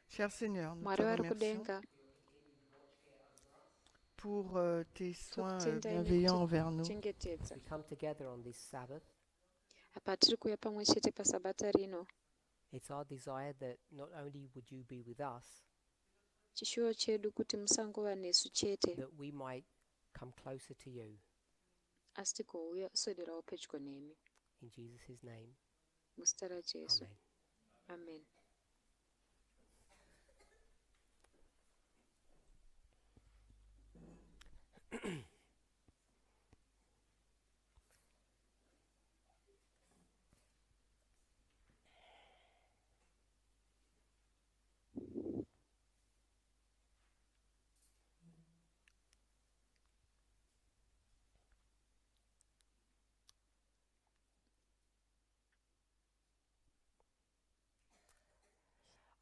Cher Seigneur, nous te Mwari vari remercions kudenga pour tes soins tokutendai bienveillants envers nous. nekutichengetedza We come together on this Sabbath. apa tiri kuuya pamwe chete pasabata rino. It's our desire that not only would you be with us, Chishuwo chedu kuti musangova nesu chete that we might come closer to you. asi tigouya kuswederawo pedyo nemi. In Jesus' name, Muzita rajesu, amen. amen.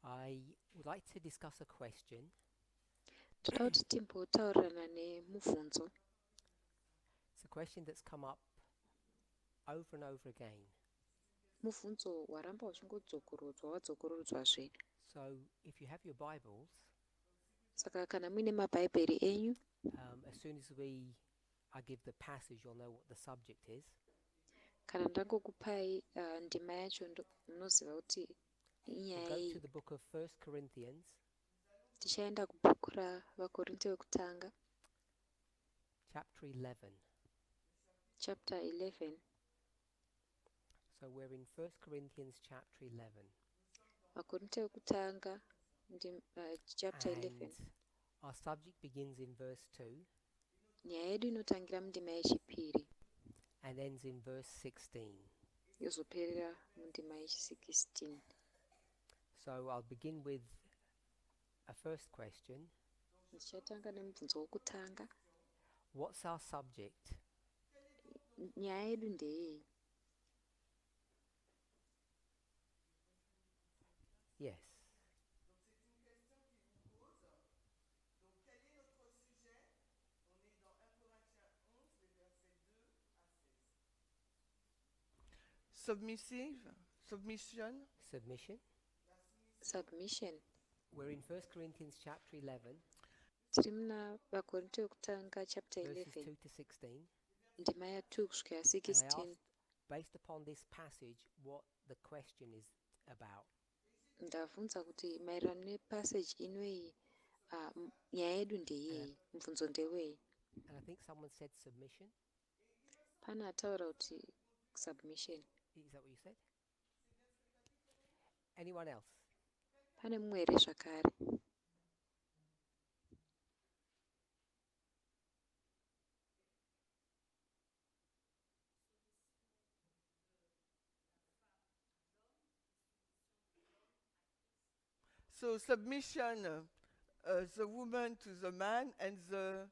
I would like to discuss a question. Toda kuti timbotaurirana nemubvunzo. It's a question that's come up over and over again. Mubvunzo waramba uchingodzokorodzwazve. So if you have your Bibles, Saka kana muine mabhaibheri enyu, as soon as I give the passage, you'll know what the subject is. kana ndangokupai ndima yacho munoziva kuti We'll inyaya go to yei. the book of 1 Corinthians, Tichaenda kubhuku ravakorinte vekutanga chapter 11. chapter 11. So we're in 1 Corinthians chapter 11. Vakorinte vekutanga chapter 11. And our subject begins in verse 2 Nyaya yedu inotangira mundima yechipiri and ends in verse 16. yozoperera mundima yechi16. So I'll begin with a first question. Tichatanga nemubvunzo wekutanga. What's our subject? Nyaya yedu ndeyei? Yes. Submission. Submission. Submission. We're in 1 Corinthians chapter 11, Tiri muna vakorinte vekutanga chapter verses 11 2 to 16. ndima ya2 kusvika And I 16. asked, based upon this passage, what the question is about. Ndabvunza kuti maererano nepassage inoyi nyaya yedu ndeyei, mubvunzo ndewei. And I think someone said submission. Pane ataura kuti submission. Is that what you said? Anyone else? Pane mumwe here zvakare? So submission, the woman to the man and the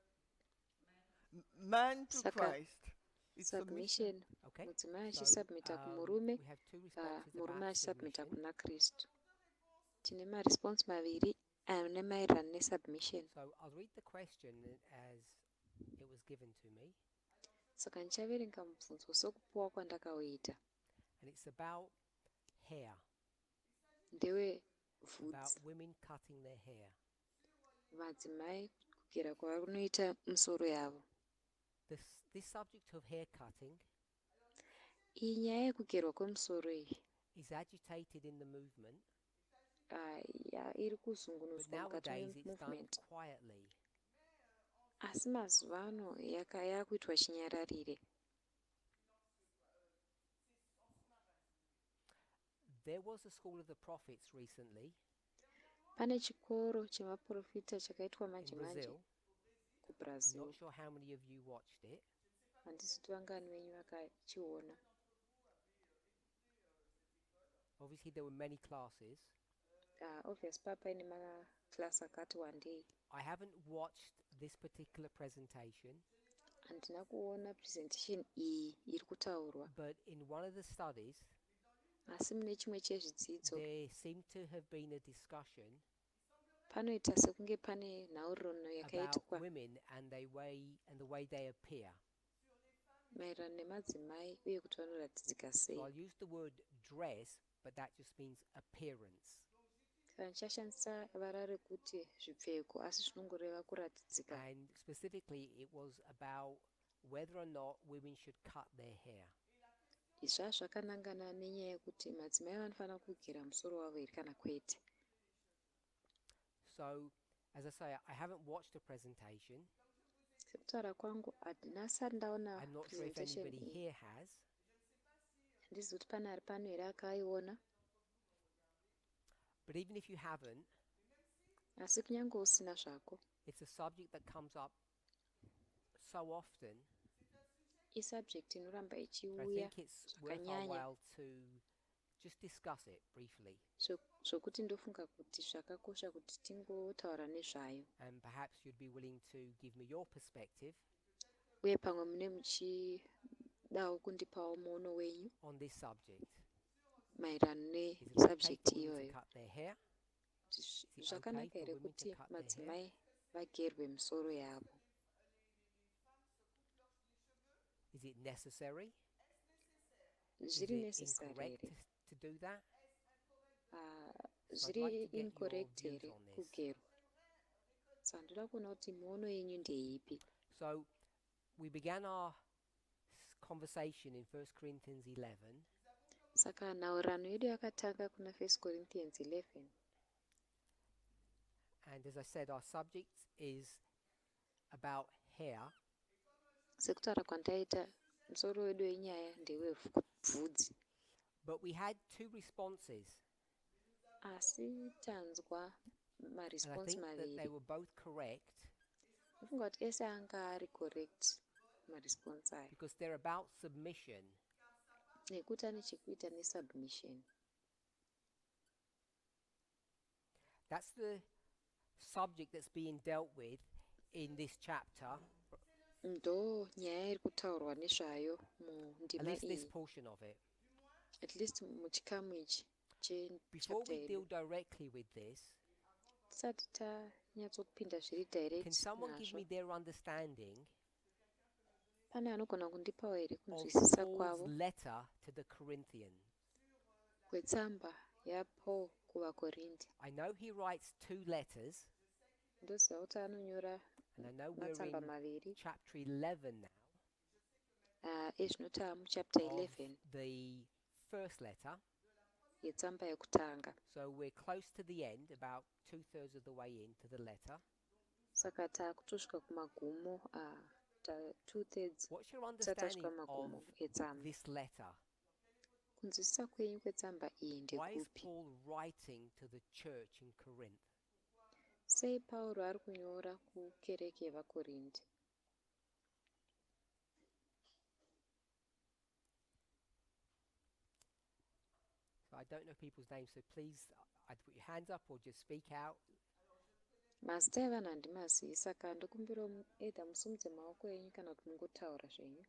man to Saka, Christ. It's submission. Okay. Mudzimai So, achisubmita kumurume, we have two responses murume about achisubmita submission. kuna Kristu. Tine maresponse maviri ane maererano nesubmission. So I'll read the question as it was given to me. Saka ndichaverenga mubvunzo sokupuwa kwandakauita. And it's about hair, Ndewe about vhudzi. women cutting their hair. Madzimai kugera kwavanoita misoro yavo. This subject of hair cutting Iyi nyaya yekugerwa kwemusoro iyi is agitated in the movement, iri but kuzungunuswa mukati nowadays it's done memovement. quietly. Asi mazuva ano yakuitwa chinyararire. There was a school of the prophets recently Pane chikoro chemaprofita chakaitwa in manje manje Brazil. I'm kuBrazil. not sure how many of you watched it. Handisi kuti vangani venyu vakachiona. Obviously there were many classes. Obvious paine maklasi akati wandei. I haven't watched this particular presentation, handina kuona presentation iyi iri kutaurwa, but in one of the studies, asi mune chimwe chezvidzidzo there seemed to have been a discussion panoita sekunge pane nhaurirano about yakaitwa women and the way they appear. maererano nemadzimai uye kuti vanoratidzika So sei. I'll use the word dress, but that just means appearance. Saka ndichashandisa vara rekuti zvipfeko asi zvinongoreva kuratidzika. And specifically, it was about whether or not women should cut their hair. Izva zvakanangana nenyaya yekuti madzimai vanofanira kugera musoro wavo here kana kwete. So, as I say, I haven't watched the presentation. Sekutaura kwangu handinasati ndaona I'm not sure if presentation anybody iyi. here has. Handizivi kuti pane ari pano here akaiona, But even if you haven't, asi kunyange usina zvako, it's a subject that comes up so often. isubject inoramba I ichiuya think it's worth our zvakanyanya while to just discuss it briefly, zvokuti ndofunga kuti zvakakosha kuti tingotaura nezvayo, and perhaps you'd be willing to give me your perspective uye pamwe mune muchidawo kundipawo muono wenyu on this subject. maererano Is it okay nesubject for women to iyoyo. cut their hair? Is it okay Zvakanaka for here women to kuti cut their hair? madzimai vagerwe misoro yavo. Is it necessary? Is Zviri it necessary incorrect here, to do that? zviri like to get your incorrect views here on this. kugerwa. Saka ndoda kuona kuti muono yenyu ndeipi. So we began our conversation in 1 Corinthians 11, Saka nhaurirano yedu yakatanga kuna 1 Corinthians 11, and as I said, our subject is about hair, sekutaura kwandaita musoro wedu wenyaya ndewebvudzi, but we had two responses, asi tanzwa and I maresponse think that they maviri. were both correct Ndofunga kuti ese anga ari correct maresponse ayo, because they're about submission. nekuti ane chekuita nesubmission. That's the subject that's being dealt with in this chapter, Ndo nyaya iri kutaurwa nezvayo at mundima least this iyi, portion of it. at least muchikamu ichi Before chechapter we deal yedu. directly with this, Tisati tanyatsokupinda zviri can direct someone give me nazvo, their understanding pane anogona kundipawo here of kunzwisisa Paul's kwavo letter to the Corinthians? kwetsamba yaPaul kuvakorinde. I know he writes two letters, Ndoziva kuti anonyora and I know we're matsamba in maviri, chapter 11 now ezvinoti muchapter of 11 the first letter. yetsamba yekutanga. So we're close to the end, about 2/3 of the way into the letter. Saka takutosvika kumagumo, 2/3 What's your tisati tasvika understanding of kumagumo etsamba. this letter? Kunzwisisa kwenyu kwetsamba iyi Why is ndekupi? Paul writing to the church in Corinth? Sei Pauro ari kunyora kukereke yevakorinde? So I don't know people's names, so please either put your hands up or just speak out. Mazita evanhu handimazivi, saka ndokumbira edha musumudze maoko enyu kana kuti mungotaura zvenyu.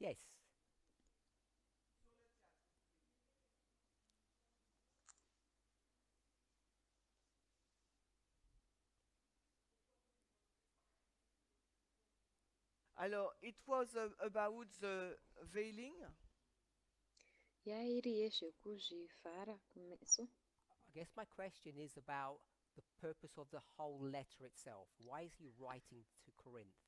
Yes. Alors, it was about the veiling. Yairi yezvekuzvivhara kumeso. I guess my question is about the purpose of the whole letter itself. Why is he writing to Corinth?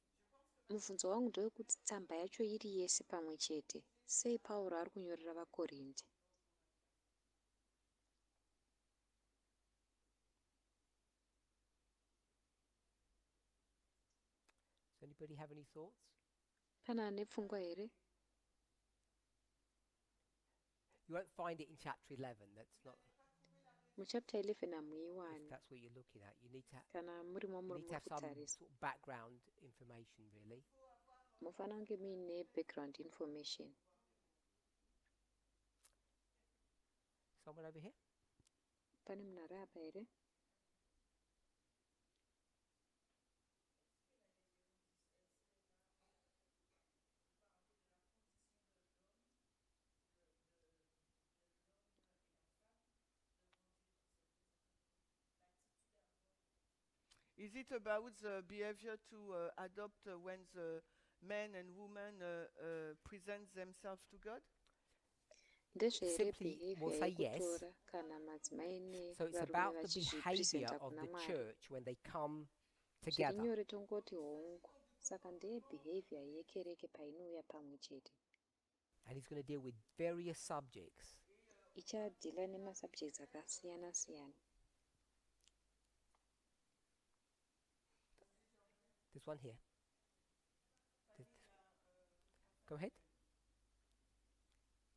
Mubvunzo wangu ndewekuti tsamba yacho iri yese pamwe chete, sei Pauro ari kunyorera vakorinde? Does anybody have any thoughts? Pane ane pfungwa here? You won't find it in chapter 11. That's not. Muchapter 11 If hamuiwani, that's what you're looking at, you need to kana murimo muri have some kutarisa. sort of background information, really. Mufana kunge muine background information. Someone over here? Pane munhu ari apa here? Is it about the behavior to adopt when the men and women present themselves to God? Ndezvere Simply, we'll behavior say yes. yekutora kana madzimai So it's nevarume about the behavior vachizvipresenta of kuna the Mwari. church when they come Zviri together. nyore tongoti hongu. Saka ndeye behavior yekereke painouya pamwe chete. And he's going to deal with various subjects. Ichadhila nemasubjects akasiyana siyana. There's one here. Go ahead.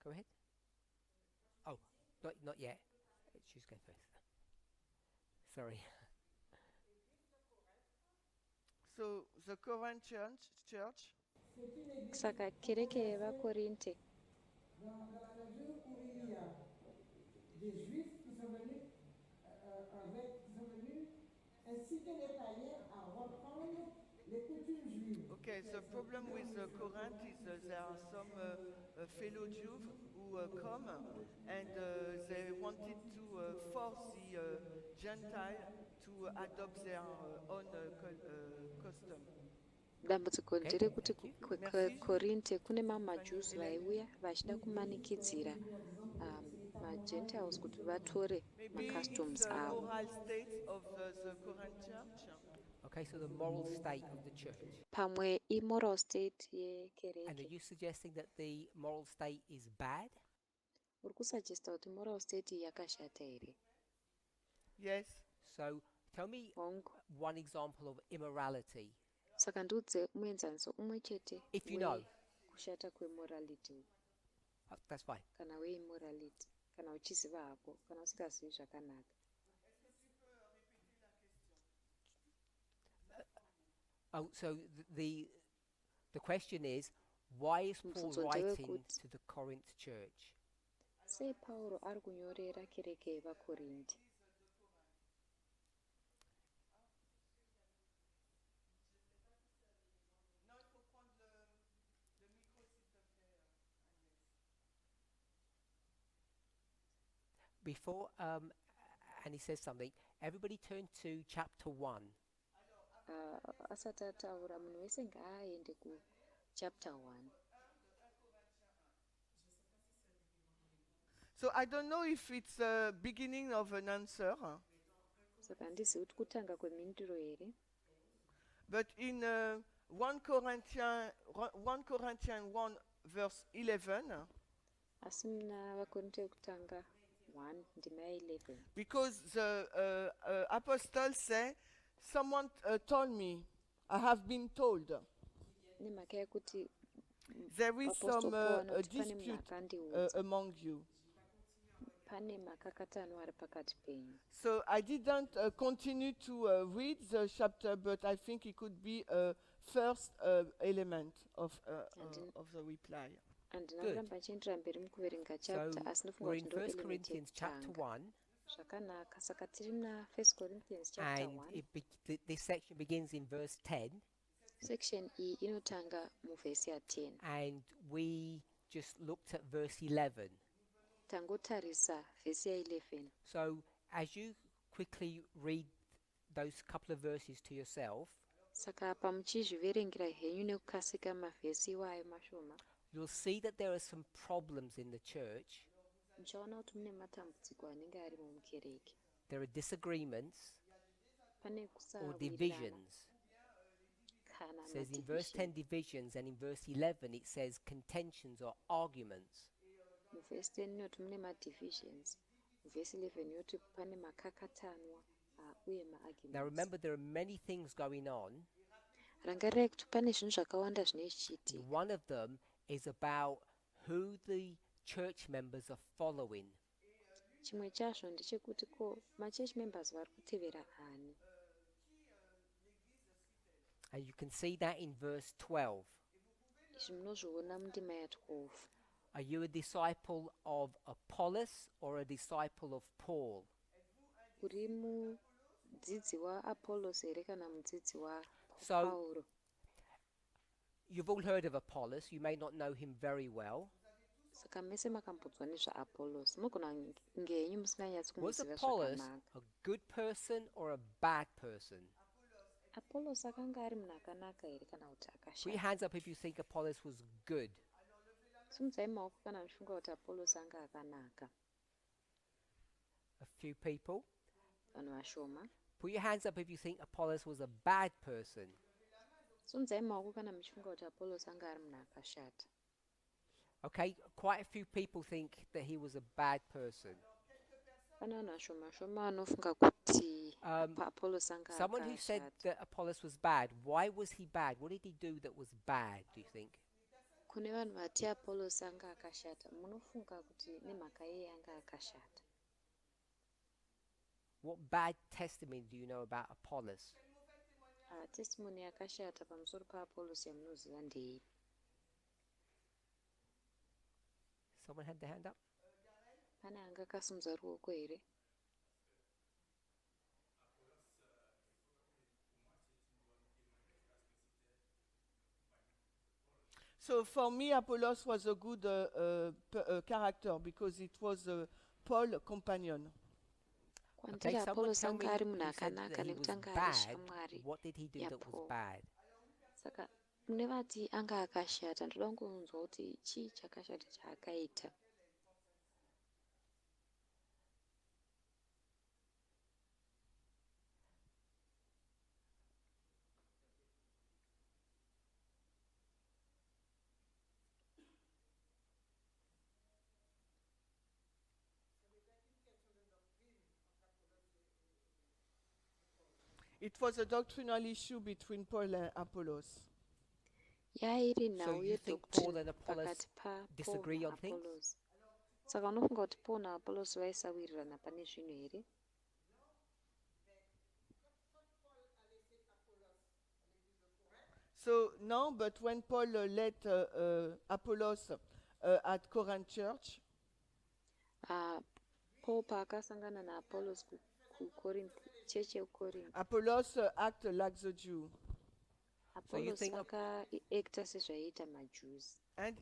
Go ahead. Oh, not yet. She's going first. Sorry. So the Corinthian church, Saka kereke yevakorinte dans la mesure où il y a des juifs qui sont venus inciter les païens à reprendre les coutumes juives. okay, the problem with Corinth is there are some fellow Jews who come and they wanted to force the Gentile to adopt their own custom. dambudziko Okay, nderekuti thank you. kukorinte kune mamwe majews vaiuya vachida kumanikidzira magentiles kuti vatore Maybe it's macustoms the avo. moral state of the Corinthian church. Okay, so the moral state of the church. Pamwe immoral state And are yekereke. you suggesting that the moral state is bad? Uri kusuggesta kuti moral state yakashata here? Yes. So tell me Hongu. one example of immorality. Saka ndiudze muenzaniso umwe chete If you know. kushata kwemorality That's fine. kana weimmorality kana uchiziva hako kana usingazivi zvakanaka. Oh, so the question is, why is Paul Mubvunzo writing ndewekuti to the Corinth church? sei Pauro ari kunyorera kereke yevakorinde? Before, and he says something, everybody turn to chapter 1. Asati ataura munhu wese ngaaende kuchapter 1. So I don't know if it's the beginning of an answer, Saka handizivi kuti kutanga kwemhinduro here. but in 1 Corinthians 1 verse 11, Asi muna vakorinte yekutanga 1 ndima 11. because the apostle say, someone told me, I have been told, Nemhaka yekuti there is Apostle some Paul anoti pane munhu dispute akandiudza. among you. Pane makakatano ari pakati penyu. So I didn't continue to read the chapter, but I think it could be a first element of the reply. Handina Good. kuramba chiendera mberi mukuverenga So chapter asi we're ndofunga in kuti ndo 1 element Corinthians chapter yekutanga. 1, Zvakanaka. Saka tiri muna 1 Corinthians chapter and 1. this section begins in verse 10, Section iyi inotanga muvhesi ya10. and we just looked at verse 11. Tangotarisa vhesi ya11. So as you quickly read those couple of verses to yourself, Saka pamuchizviverengera henyu nekukasika mavhesi iwayo mashoma, you'll see that there are some problems in the church. muchaona kuti mune matambudziko anenge ari mumukereke. There are disagreements Pane or kusawirirana divisions. kana It says in verse 10 madivision. divisions, and in verse 11 it says contentions or arguments. Muvhesi 10 inoti mune madivisions. Muvhesi 11 yoti pane makakatanwa uye Now maarguments. remember, there are many things going on. Rangarirai kuti pane zvinhu zvakawanda zvine And zvichiitika. one of them is about who the church members are following. Chimwe chazvo ndechekuti ko machurch members vari kutevera ani. And you can see that in verse 12. Izvi munozviona mundima ya12. Are you a disciple of Apollos or a disciple of Paul? uri mudzidzi waapollos here kana mudzidzi So, wapauro? you've all heard of Apollos. You may not know him very well. Saka mese makambodzwa nezvaapollos, mugona kunge henyu musinganyatsi Was kumuziva Apollos zvakanaka. a good person or a bad person? Apollos akanga ari munhu akanaka here kana kuti Put your akashata? hands up if you think Apollos was good. Simudzai maoko kana muchifunga kuti Apollos anga akanaka. A few people. Vanhu vashoma. Put your hands up if you think Apollos was a bad person. Simudzai maoko kana muchifunga kuti Apollos anga ari munhu akashata. Okay, quite a few people think that he was a bad person. Pane vanhu vashoma shoma vanofunga kuti Apollos anga Someone who said akashata. that Apollos was bad, why was he bad? What did he do that was bad, do you think? Kune vanhu vati Apollos anga akashata, munofunga kuti nemhaka yeye anga akashata. What bad testimony do you know about Apollos? Testimony yakashata pamusoro paApollos yamunoziva ndei? Someone had their hand up? Pane anga akasimudza ruoko here? So for me, Apollos was a good character because it was Paul's companion. Okay, Kwandiri someone Apollos tell me anga ari who munhu said akanaka that he nekuti was anga ari bad. shamwari What did he do that was yaPaul. bad? Saka mune vati anga akashata, ndoda kungonzwa kuti chii chakashata chaakaita. It was a doctrinal issue between Paul and Apollos. Yairi So nhau you think Paul yedoctrine and Apollos pakati paPaul disagree on things? naApollos. Saka unofunga kuti Paul naApollos vaisawirirana pane zvinhu here? So no, but when Paul led Apollos at Corinth church, Paul paakasangana naApollos kuCorinth, cheche yeCorinth, Apollos acted like the Jew, Apollos think akaekta sezvaiita maJews. and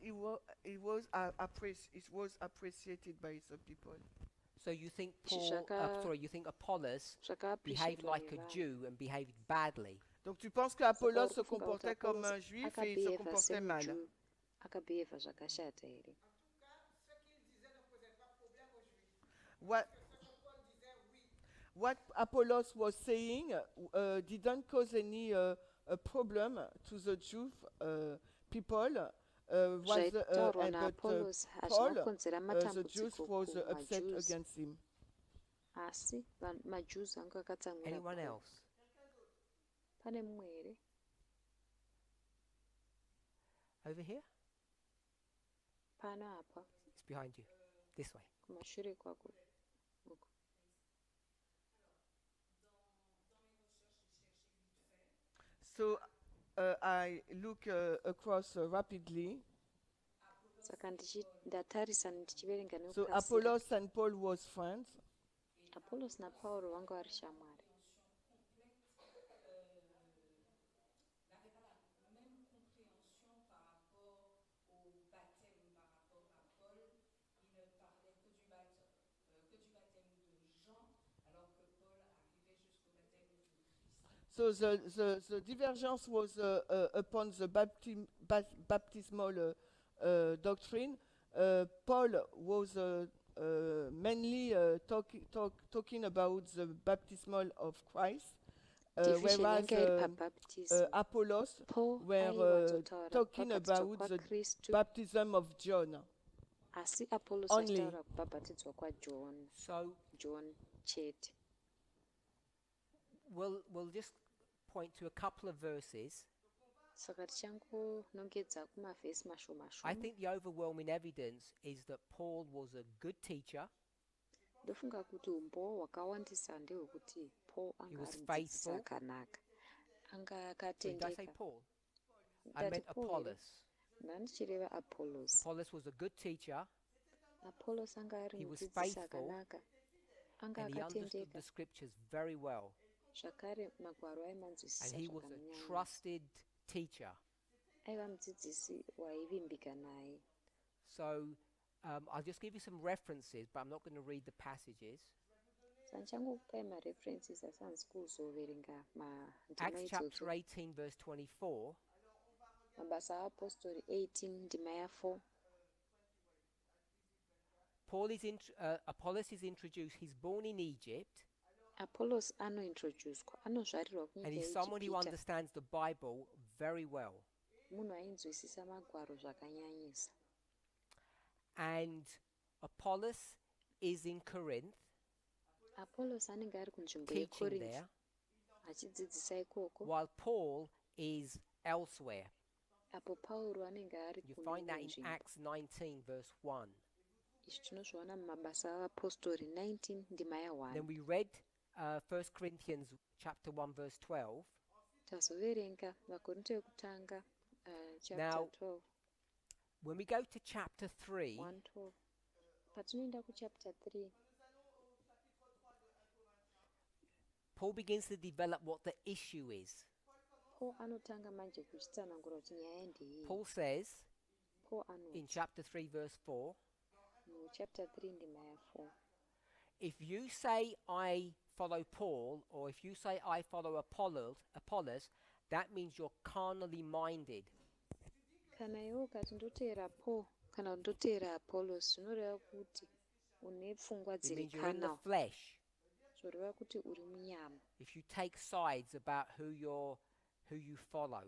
it was appreciated by the people. So you think you think Apollos behaved Zvakaappreciatwa like a nevanhu. Jew and behaved badly. Donc tu penses qu'Apollos se Saka uri kufunga comportait kuti comme un Apollos juif et il se akabeheva comportait mal. semuJew, akabeheva zvakashata here? What Apollos was saying didn't cause any a problem to the Jew people. Zvaitaurwa But naApollos Paul, hazvinakonzera the Jews matambudziko was upset kumaJews, against him. asi maJews anga akatsamwira Anyone Paul. else? Pane mumwe here? Over here? Pano apa It's behind you. This way. kumashure kwako uko. So I look across rapidly. Saka ndatarisa ndichiverenga So nekukasira. Apollos and Paul was friends. Apollos naPauro vanga vari shamwari. So the divergence was upon the baptismal doctrine. Paul was mainly talking about the baptismal of Christ, Division whereas yanga iri pabaptism. Apollos Paul were aiwanzotaura talking kubhabhatidzwa about the kwaKristu, baptism of John. asi Apollos only. achitaura kubhabhatidzwa kwaJohn, So John chete. we'll just point to a couple of verses. Saka tichangonongedza kumavhesi mashoma I shoma. think the overwhelming evidence is that Paul was a good teacher. Ndofunga kuti umboo hwakawandisa ndehwekuti Paul anga was ari mudzidzisi faithful. akanaka, anga Did I say akatendeka. Paul? I Ndati meant Paul here. Apollos. ndandichireva Apollos. Apollos was a good teacher, Apollos anga ari he was mudzidzisi faithful, akanaka, anga and he understood akatendeka, the scriptures very well. zvakare magwaro And aimanzwisisa he was a zvakanyanya. trusted teacher. Aiva mudzidzisi waivimbika naye. So I'll just give you some references, but I'm not going to read the passages. Sanchangokupai mareferences asi handisi kuzoverenga mandima Acts chapter idzodzo. 18, verse 24. Mabasa aApostori 18 ndima ya4. Apollos is introduced. He's born in Egypt, Apollos anointroducwa, anozvarirwa and kunyika he's someone who yeIjipita. understands the Bible very well. Munhu ainzwisisa magwaro zvakanyanyisa. And Apollos is in Corinth, Apollos anenge ari kunzvimbo teaching yeCorinth there, achidzidzisa ikoko, while Paul is elsewhere. apo Pauro anenge ari You find that in kunzvimbo. Acts 19, verse 1. Izvi tinozviona mumabasa avapostori 19 ndima ya1. Then we read 1 Corinthians chapter 1, verse 12. Tazoverenga vakorinto yekutanga chapter Now, 12, When we go to chapter 3, 1:12. Patinoenda kuchapter 3, Paul begins to develop what the issue is. Paul anotanga manje kuchitsanangura kuti nyaya ndeyei. Paul says Paul in anoti chapter 3, verse 4, muchapter 3 ndima ya4, if you say I follow Paul, or if you say I follow Apollos, that means you're carnally minded. kana iwe ukati ndoteera Paul kana kuti ndoteera Apollos zvinoreva kuti une pfungwa It dziri means you're in the carnal, flesh. zvoreva kuti uri munyama. If you take sides about who you follow.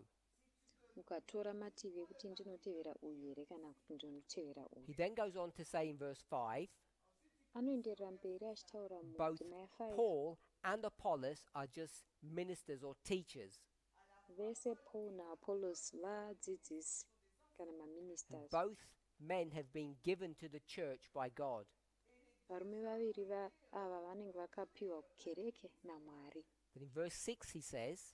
Ukatora mativi ekuti ndinotevera uyu here kana kuti ndinotevera He uyu. then goes on to say in verse 5, Anoenderera mberi achitaura both mundima ya5, Paul and Apollos are just ministers or teachers. vese Paul naApollos vadzidzisi kana maministers. Both men have been given to the church by God. Varume vaviri ava vanenge vakapiwa kukereke naMwari. But in verse 6 he says,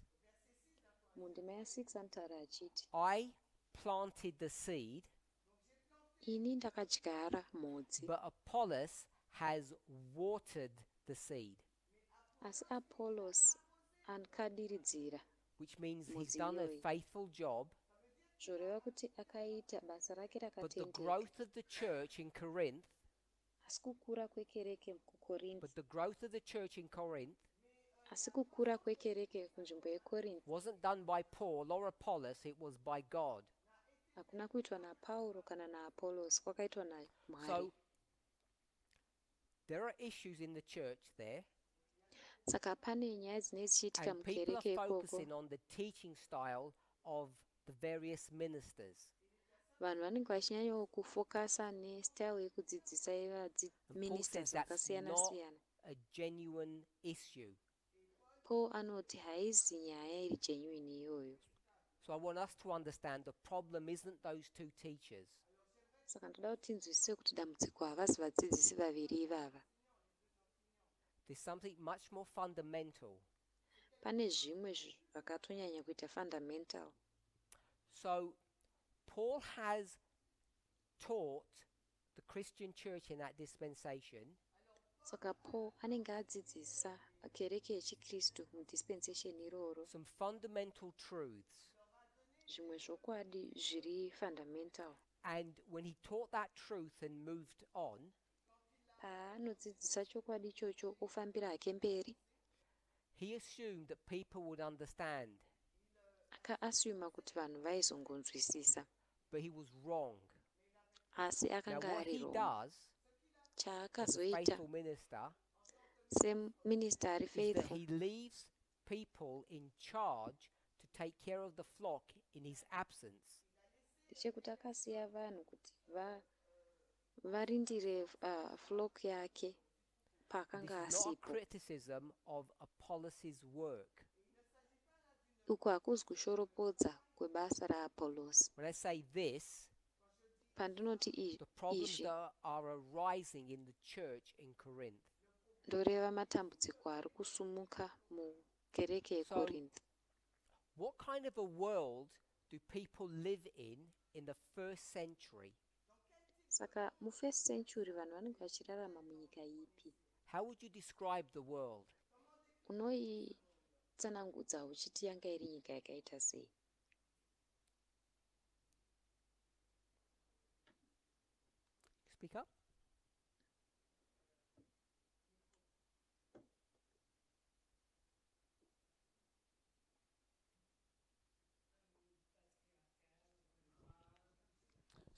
Mundima ya6 anotaura achiti, I planted the seed, ini ndakadyara mhodzi, but Apollos has watered the seed, asi Apollos akadiridzira, which means he's Mhodzi done a iyoyi. faithful job, zvoreva kuti akaita basa rake but the rakatendeka. growth of the church in Corinth, Asi kukura kwekereke kuKorinde, but the growth of the church in Corinth asi kukura kwekereke kunzvimbo yeCorinth wasn't done by Paul or Apollos, it was by God. hakuna kuitwa naPauro kana naApollos, kwakaitwa naMwari. So there are issues in the church there, Saka pane nyaya dzinenge dzichiitika and people are mukereke ikoko. focusing on the teaching style of the various ministers. Vanhu vanenge vachinyanyawo kufokasa nestyle yekudzidzisa And Paul yevaministers says that's vakasiyana not siyana. a genuine issue. Paul anoti haizi nyaya iri genuine iyoyo. So I want us to understand the problem isn't those two teachers. Saka ndoda kuti tinzwisise kuti dambudziko havasi vadzidzisi vaviri ivava. There's something much more fundamental. Pane zvimwe zvakatonyanya kuita fundamental. So Paul has taught the Christian church in that dispensation Saka Paul anenge adzidzisa kereke yechiKristu mudispensation iroro some fundamental truths. zvimwe zvokwadi zviri fundamental. And when he taught that truth and moved on, Paanodzidzisa chokwadi ichocho ofambira hake mberi, he assumed that people would understand, akaasuma kuti vanhu vaizongonzwisisa, but he was wrong. asi Now akanga what ari he wrong. does as a Chaakazoita faithful minister seminista ari is that faithful, he leaves people in charge to take care of the flock in his absence. ndechekuti akasiya vanhu kuti varindire flock yake This paakanga is not a asipo. criticism of Apollos' work. Uku hakuzi kushoropodza kwebasa raApollos. When I say this, Pandinoti the problems izvi that are arising in the church in Corinth. ndoreva matambudziko ari kusumuka mukereke So, yeCorinth. what kind of a world do people live in in the first century. Saka mu1st century vanhu vanenge vachirarama munyika ipi? How would you describe the world? Unoitsanangudza uchiti yanga iri nyika yakaita sei? Speak up.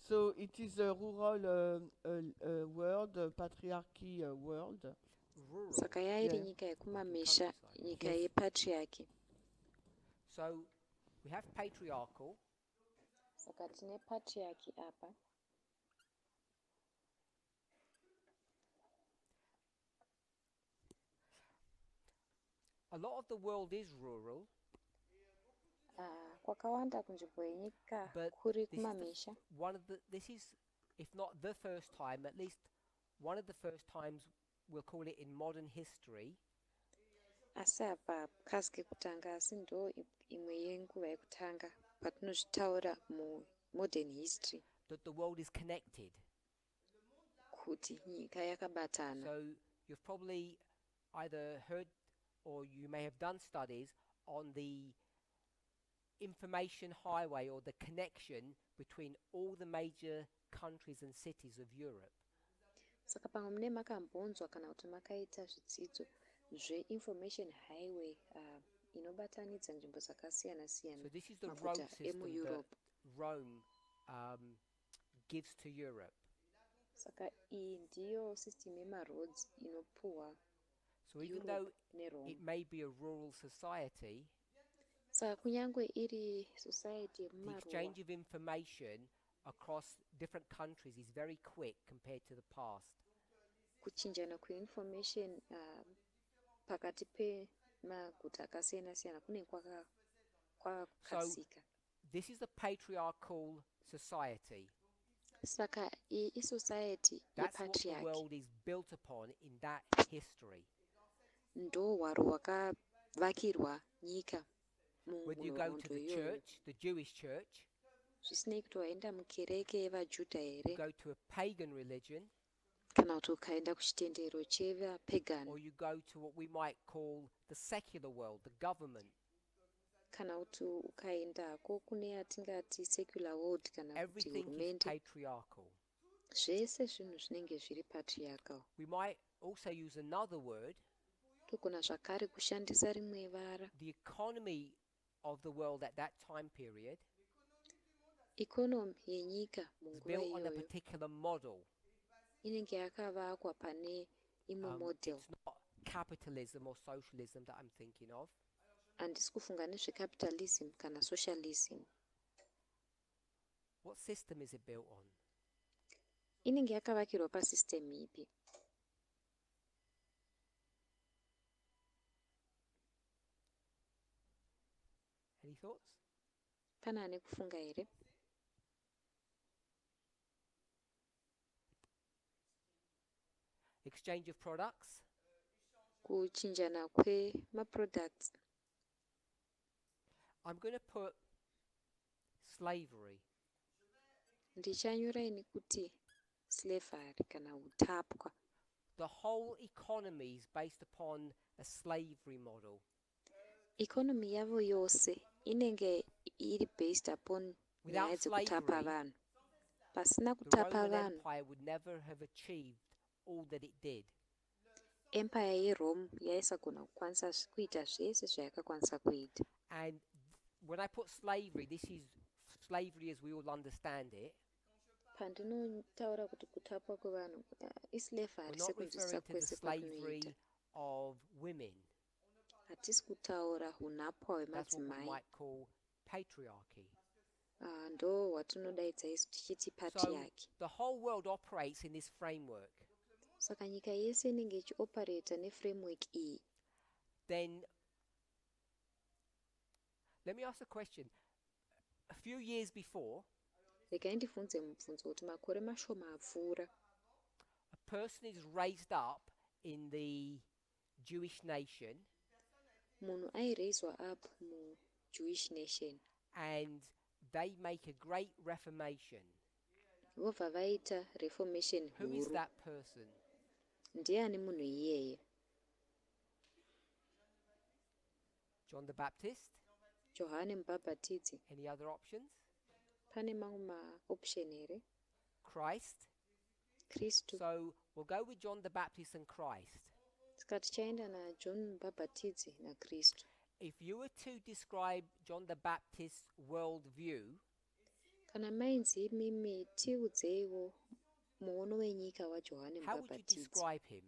So it is a rural world, a patriarchy world. Rural. Saka yairi Yeah. nyika yekumamisha, nyika Yes. yepatriarchy. So we have patriarchal. Saka tine patriarchy apa. A lot of the world is rural, Kwakawanda kunzvimbo yenyika but kuri this is kumamisha. this is, if not the first time, at least one of the first times, we'll call it in modern history, Asi apa kazi kekutanga, asi ndo imwe yenguva yekutanga patinozvitaura mu-modern history that the world is connected. kuti nyika yakabatana. So you've probably either heard or you may have done studies on the information highway or the connection between all the major countries and cities of Europe. Saka pamwe mune makambonzwa kana kuti makaita zvidzidzo zve-information highway inobatanidza nzvimbo dzakasiyana siyana So this is the road maguta system that emueurope. Rome gives to Europe. Saka iyi ndiyo system yemaroads inopuhwa So even Europe though neRome. it may be a rural society, Saka kunyange iri society the yemumaruwa, exchange of information across different countries is very quick compared to the past. kuchinjana kweinformation pakati pemaguta akasiyana siyana kunenge kwakakasika. This is a patriarchal society. Saka iyi isociety That's what the yepatriarchy, world is built upon in that history. ndo hwaro hwakavakirwa nyika Whether you go to munhoroondo the iyoyo. church, the Jewish church, Zvisinei kuti waenda mukereke yevajudha you here go to a pagan religion, kana kuti ukaenda kuchitendero chevapagani, or you go to what we might call the secular world, the government. kana kuti ukaendako kune yatingati secular world kana kuti Everything is hurumende, patriarchal. zvese zvinhu zvinenge zviri patriarchal. We might also use another word. Togona zvakare kushandisa rimwe vara. The economy of the world at that time period Economy yenyika is munguva built on a iyoyo particular model. inenge yakavakwa pane imwe model. It's not capitalism or socialism that I'm thinking of. Handisi kufunga nezvecapitalism kana socialism. What system is it built on? Inenge yakavakirwa pasystem ipi? Any thoughts? Pana ane kufunga here? Exchange of products. Kuchinjana kwemaproducts. I'm going to put slavery. Ndichanyora ini kuti slavery kana utapwa. The whole economy is based upon a slavery model. Economy yavo yose inenge iri based upon Without nyaya dzekutapa slavery, vanhu. Pasina The kutapa Roman vanhu, Empire would never have achieved all that it did. empire yeRome yaisagona kukwanisa kuita zvese zvayakakwanisa kuita. And when I put slavery, this is slavery as we all understand it. Pandinotaura kuti kutapwa kwevanhu We're islavery not sekunzwisisa referring to the kwese slavery kwakunoita. of women. Hatisi kutaura unapwa That's what we hwemadzimai. might call patriarchy. Ndo hwatinodaidza isu tichiti So patriarchy. the whole world operates in this framework. Saka nyika yese inenge ichioperata neframework iyi. Then let me ask a question. A few years before, Regai ndibvunze mubvunzo kuti makore mashoma apfuura, a person is raised up in the Jewish nation, munhu airaiswa up muJewish nation, and they make a great reformation. vobva vaita reformation Who is huru. that person? Ndiani munhu iyeye? John the Baptist? Johani mubhabhatidzi. Any other options? Pane mamwe maoption here? Christ? Kristu. So we'll go with John the Baptist and Christ. Saka tichaenda naJohn mubhabhatidzi naKristu. If you were to describe John the Baptist's worldview, Kana mainzi mimi tiudzeiwo muono wenyika waJohani how would you mubhabhatidzi. describe him?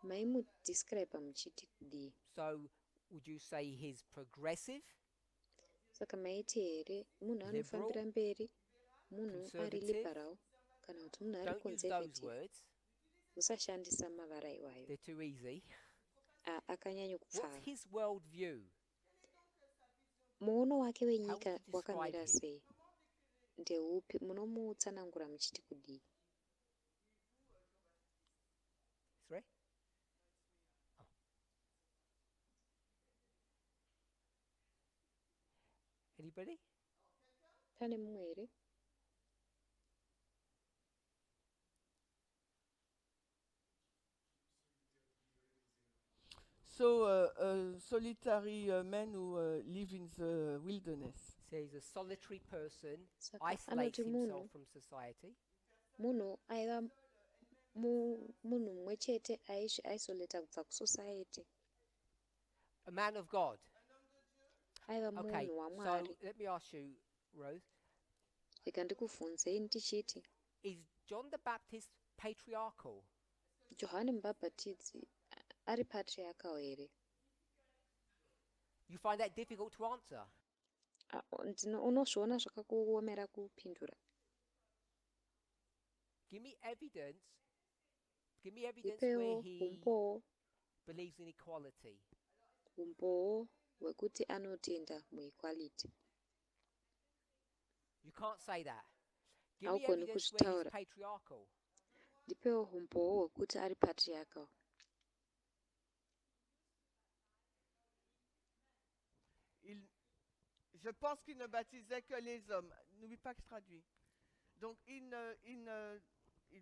Maimudescribe muchiti kudii? So would you say he's progressive, Saka maiti here munhu anofambira mberi, munhu ari liberal, kana kuti munhu ari don't use those conservative. words, Usashandisa mavara iwayo. they're too easy. Akanyanya What's kupfava. his worldview? Muono wake How wenyika would you describe wakamira him? sei? Ndeupi? Munomutsanangura muchiti kudii? Sorry? Oh. Anybody? Pane mumwe here? So, a solitary man who live in the wilderness. So he's a solitary person, Saka isolates anoti himself munhu, from society. munhu aiva munhu mumwe chete aisoleta kubva kusociety. A man of God. Aiva Okay, munhu so waMwari. let me ask you, Rose, Rega ndikubvunzei ndichiti, is John the Baptist patriarchal? Johani mubhabhatidzi ari patriarchal here? You find that difficult to answer? Unozviona zvakakuomera kupindura? Give me evidence where Ipewo he umbowo, believes in equality. umbowo hwekuti anotenda muequality. You can't say that. Give me Haugoni evidence where he's kuzvitaura. patriarchal. Ndipewo umbowo hwekuti ari patriarchal. Je pense qu'il ne baptisait que les hommes. N'oublie pas que je traduis. Donc, il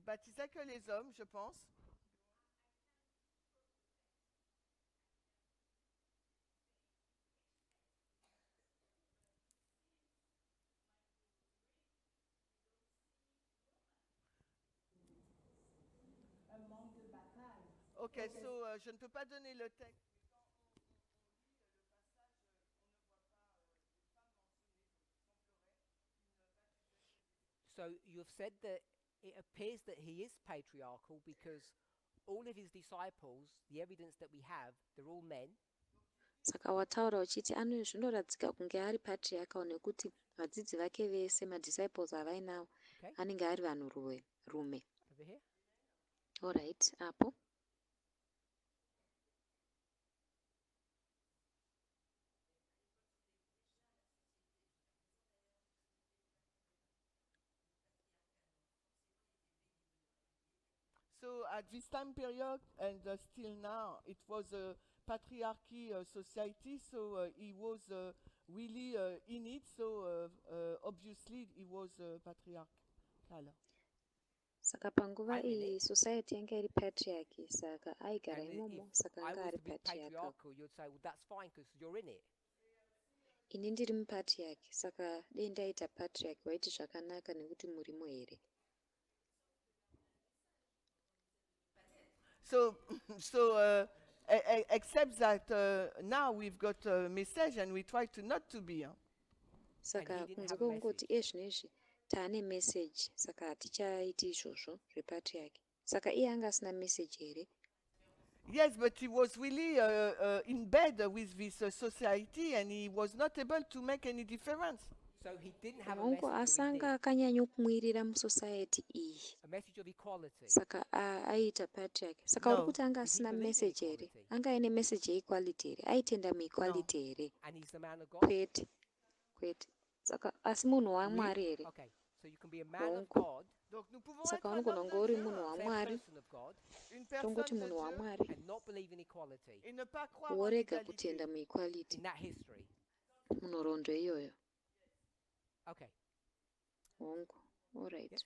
baptisait que les hommes, je pense. Ok, so, je ne peux pas donner le texte. So you've said that it appears that he is patriarchal because all of his disciples, the evidence that we have, they're all men. Saka wataura uchiti zvinoradzika kunge ari patriarchal nekuti vadzidzi vake vese madisciples avainawo Okay, anenge ari vanhu rume. over here. Alright, apo. So at this time period and still now, it was a patriarchy society. So he was really in it. So obviously he was patriarchal. Saka panguva I'm in iyi it. society yanga iri patriarchy, saka aigara And imomo, if saka I anga was ari to be patriarchal. patriarchal, you'd say, well, that's fine because you're in it. Ini ndiri mupatriarchy, saka dei ndaita patriarchy waiti zvakanaka nekuti murimo here. So, except that now we've got a message and we try to not to be. Saka And he didn't kunze have a kwekungoti zvinezvi taane message, saka hatichaiti izvozvo zvepatriarchy. Saka iye anga asina message here. Yes, but he was really in bed with this society and he was not able to make any difference. So he didn't have a Maongo message, or he asanga did. akanyanya kumwirira musociety iyi. A message of equality. Saka aita patriarchy. Saka uri No. kuti anga Did he asina believe in message here. equality? Anga aine message yeequality here. Aitenda muequality here. And he's the man of God? Kwete. Saka asi munhu Oui? waMwari here. Okay, so you can be a man of Bongo. God, Donc nous pouvons Saka être un unogona homme kunge uri de Dieu, munhu say a waMwari, person of God, une tongoti personne de munhu Dieu, waMwari, and not believe in equality et ne pas croire en worega l'égalité. kutenda muequality in that history. munhoroondo iyoyo. Okay. hongu. All right. Yes.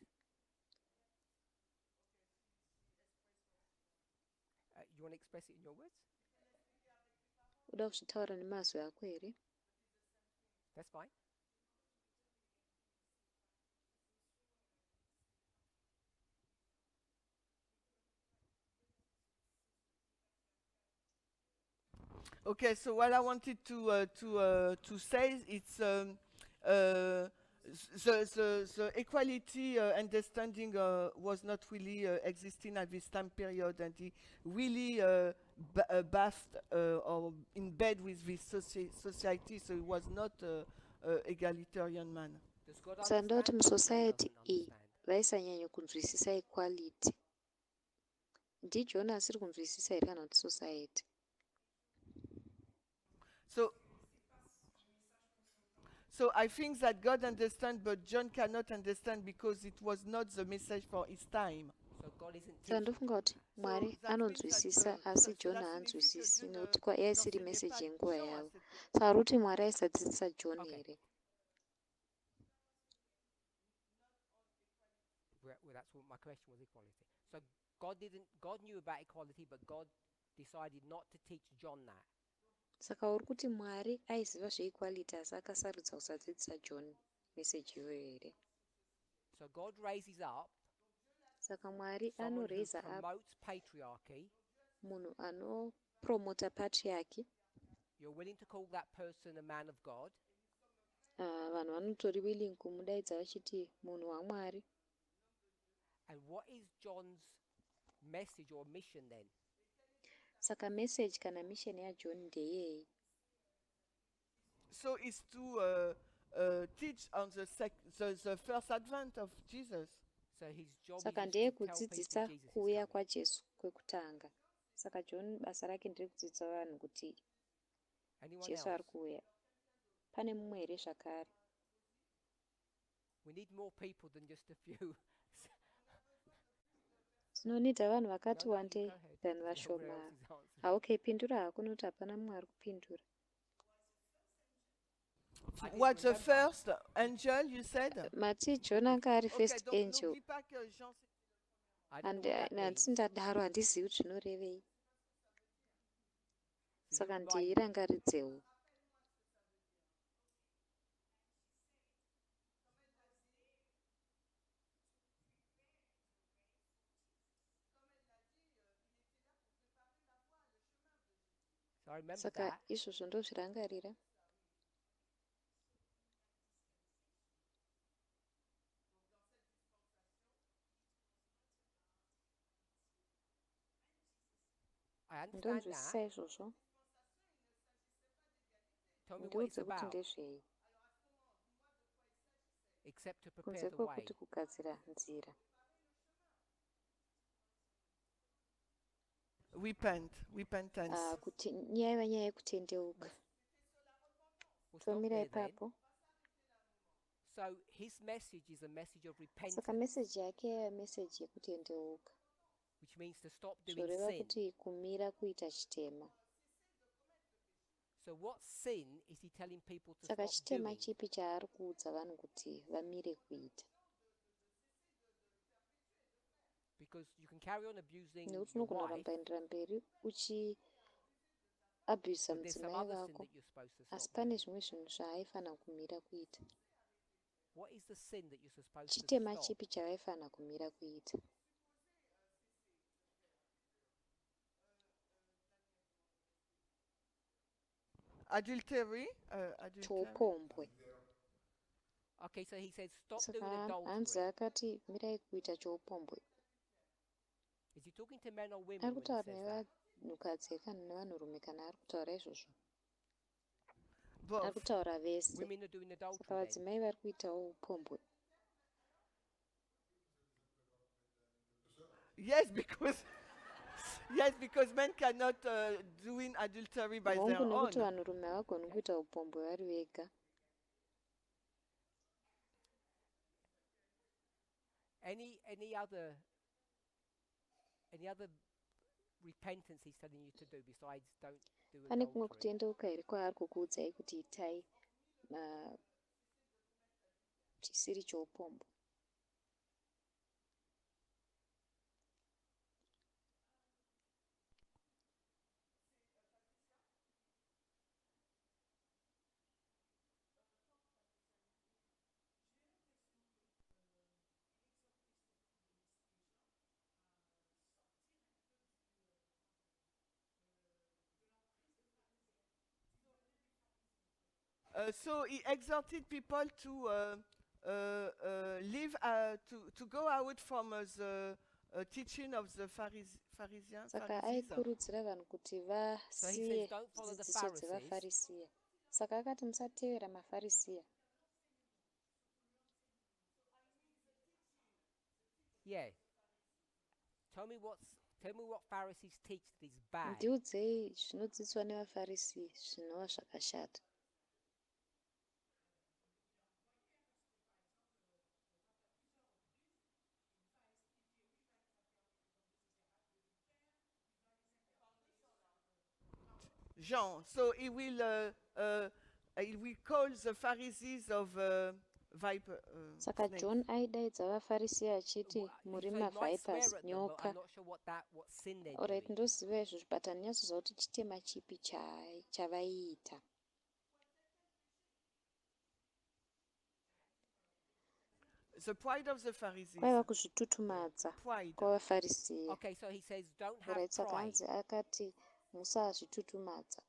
You want to express it in your words? Uda kuzvitaura nemazwi ako here? That's fine. Okay, so what I wanted to say it's the equality understanding was not really existing at this time period, and he really bathed or in bed with this society, so he was not a egalitarian man. Does God Saka ndoti understand or God musociety doesn't iyi understand? vaisanyanya kunzwisisa equality. NdiJohn asiri kunzwisisa here kana kuti society? So I think that God understands, but John cannot understand because it was not the message for his time. So God isn't Saka teaching. ndofunga kuti Mwari that means that, anonzwisisa asi John cela signifie que haanzwisisi Dieu nekuti yaisiri n'enseignait message pas yenguva Jean à yavo. cette époque. Saka kuti Mwari aisadzidzisa John Okay. here. Well, that's what my question was, equality. So God knew about equality, but God decided not to teach John that. Saka uri kuti Mwari aiziva zveequality asi akasarudza kusadzidzisa John message iyoyo here. So God raises up Saka Mwari someone who anoraisa up promotes patriarchy. munhu anopromota patriarchy. You're willing to call that person a man of God. Vanhu vanotori willing kumudaidza vachiti munhu waMwari. And what is John's message or mission then? Saka message kana mission yaJohn ndeyei? So it's to teach on the first advent of Jesus. So his job Saka is ndeye to tell people kudzidzisa Jesus is kuuya coming. kwaJesu kwekutanga. Saka John basa rake ndere kudzidzisa vanhu kuti Anyone Jesu ari else? kuuya. Pane mumwe here zvakare? We need more people than just a few. Tinonidha vanhu vakati No, you wandei go ahead. than Nobody vashoma. else is answering. Okay, pindura hako nokuti hapana mumwe ari kupindura. I didn't What's the remember. first angel you said? Mati John anga ari Okay, first donc angel. n'oublie pas que Jean. I don't know what that means. Handisi ndadaro handizivi kuti zvinorevei. So Saka you remind me. ndiirangaridzewo. So I remember Saka that. izvozvo ndozvirangarira. I understand Ndonzwisisa that. izvozvo. Tell me what it's Ndiudze kuti about. ndezvei. Except to Kunze prepare the way. kwekuti kugadzira nzira. Repentance. Kuti yaiva nyaya yekutendeuka. We'll stop Tomira there then. ipapo. So his message is a message of repentance, Saka message yake yaiva message yekutendeuka. which means to stop doing Zvoreva sin. kuti kumira kuita chitema. So what sin is he telling people to Saka stop chitema doing? chipi chaari kuudza vanhu kuti vamire kuita? Because you can carry on abusing Nekuti your unogona wife, kurambaendera mberi uchiabhusa but there's some mudzimai other sin vako, that you're supposed to asi stop pane doing. zvimwe zvinhu zvaaifana kumira kuita. What is the sin that you're supposed to Chitema stop? chipi chavaifana kumira kuita? Adultery. Choupombwe. Okay, so he says stop doing Saka hanzi adultery. akati mirai kuita choupombwe. Is he talking to men or women Ari when he kutaura says that? nevanhukadzi kana nevanhurume kana ari kutaura izvozvo? Ari Both. kutaura vese. Women are doing Saka adultery then. vadzimai vari kuitawo upombwe. Yes, because men cannot doing adultery by their Hongu own. nekuti vanhurume havagoni kuita upombwe vari vega. Any other repentance he's telling you to do besides don't do Pane kumwe adultery? kutendeuka here kwaari kukuudzai kuti itai chisiri choupombo. So he exhorted people to to go out from the teaching of the Pharisees. Saka aikurudzira vanhu kuti So he says, vasiye don't follow the dzidziso Pharisees. dzevafarisiya. Saka akati musatevera mafarisiya. Yeah. Tell me what Pharisees teach that is bad. Ndiudzei zvinodzidziswa nevafarisi zvinova zvakashata. Jean. So he will call the Pharisees of viper. Saka Snakes. John aidaidza vafarisiya achiti muri So he might swear mavipers, at them, but nyoka. I'm not sure what sin they're Alright, doing. ndoziva izvozvo, but handinyatsozva kuti chitema chipi chavaiita. The pride of the Pharisees. Kwaiva kuzvitutumadza Pride. kwavafarisiya. Okay, so he says, don't have Alright, saka pride. hanzi akati musazvitutumadza.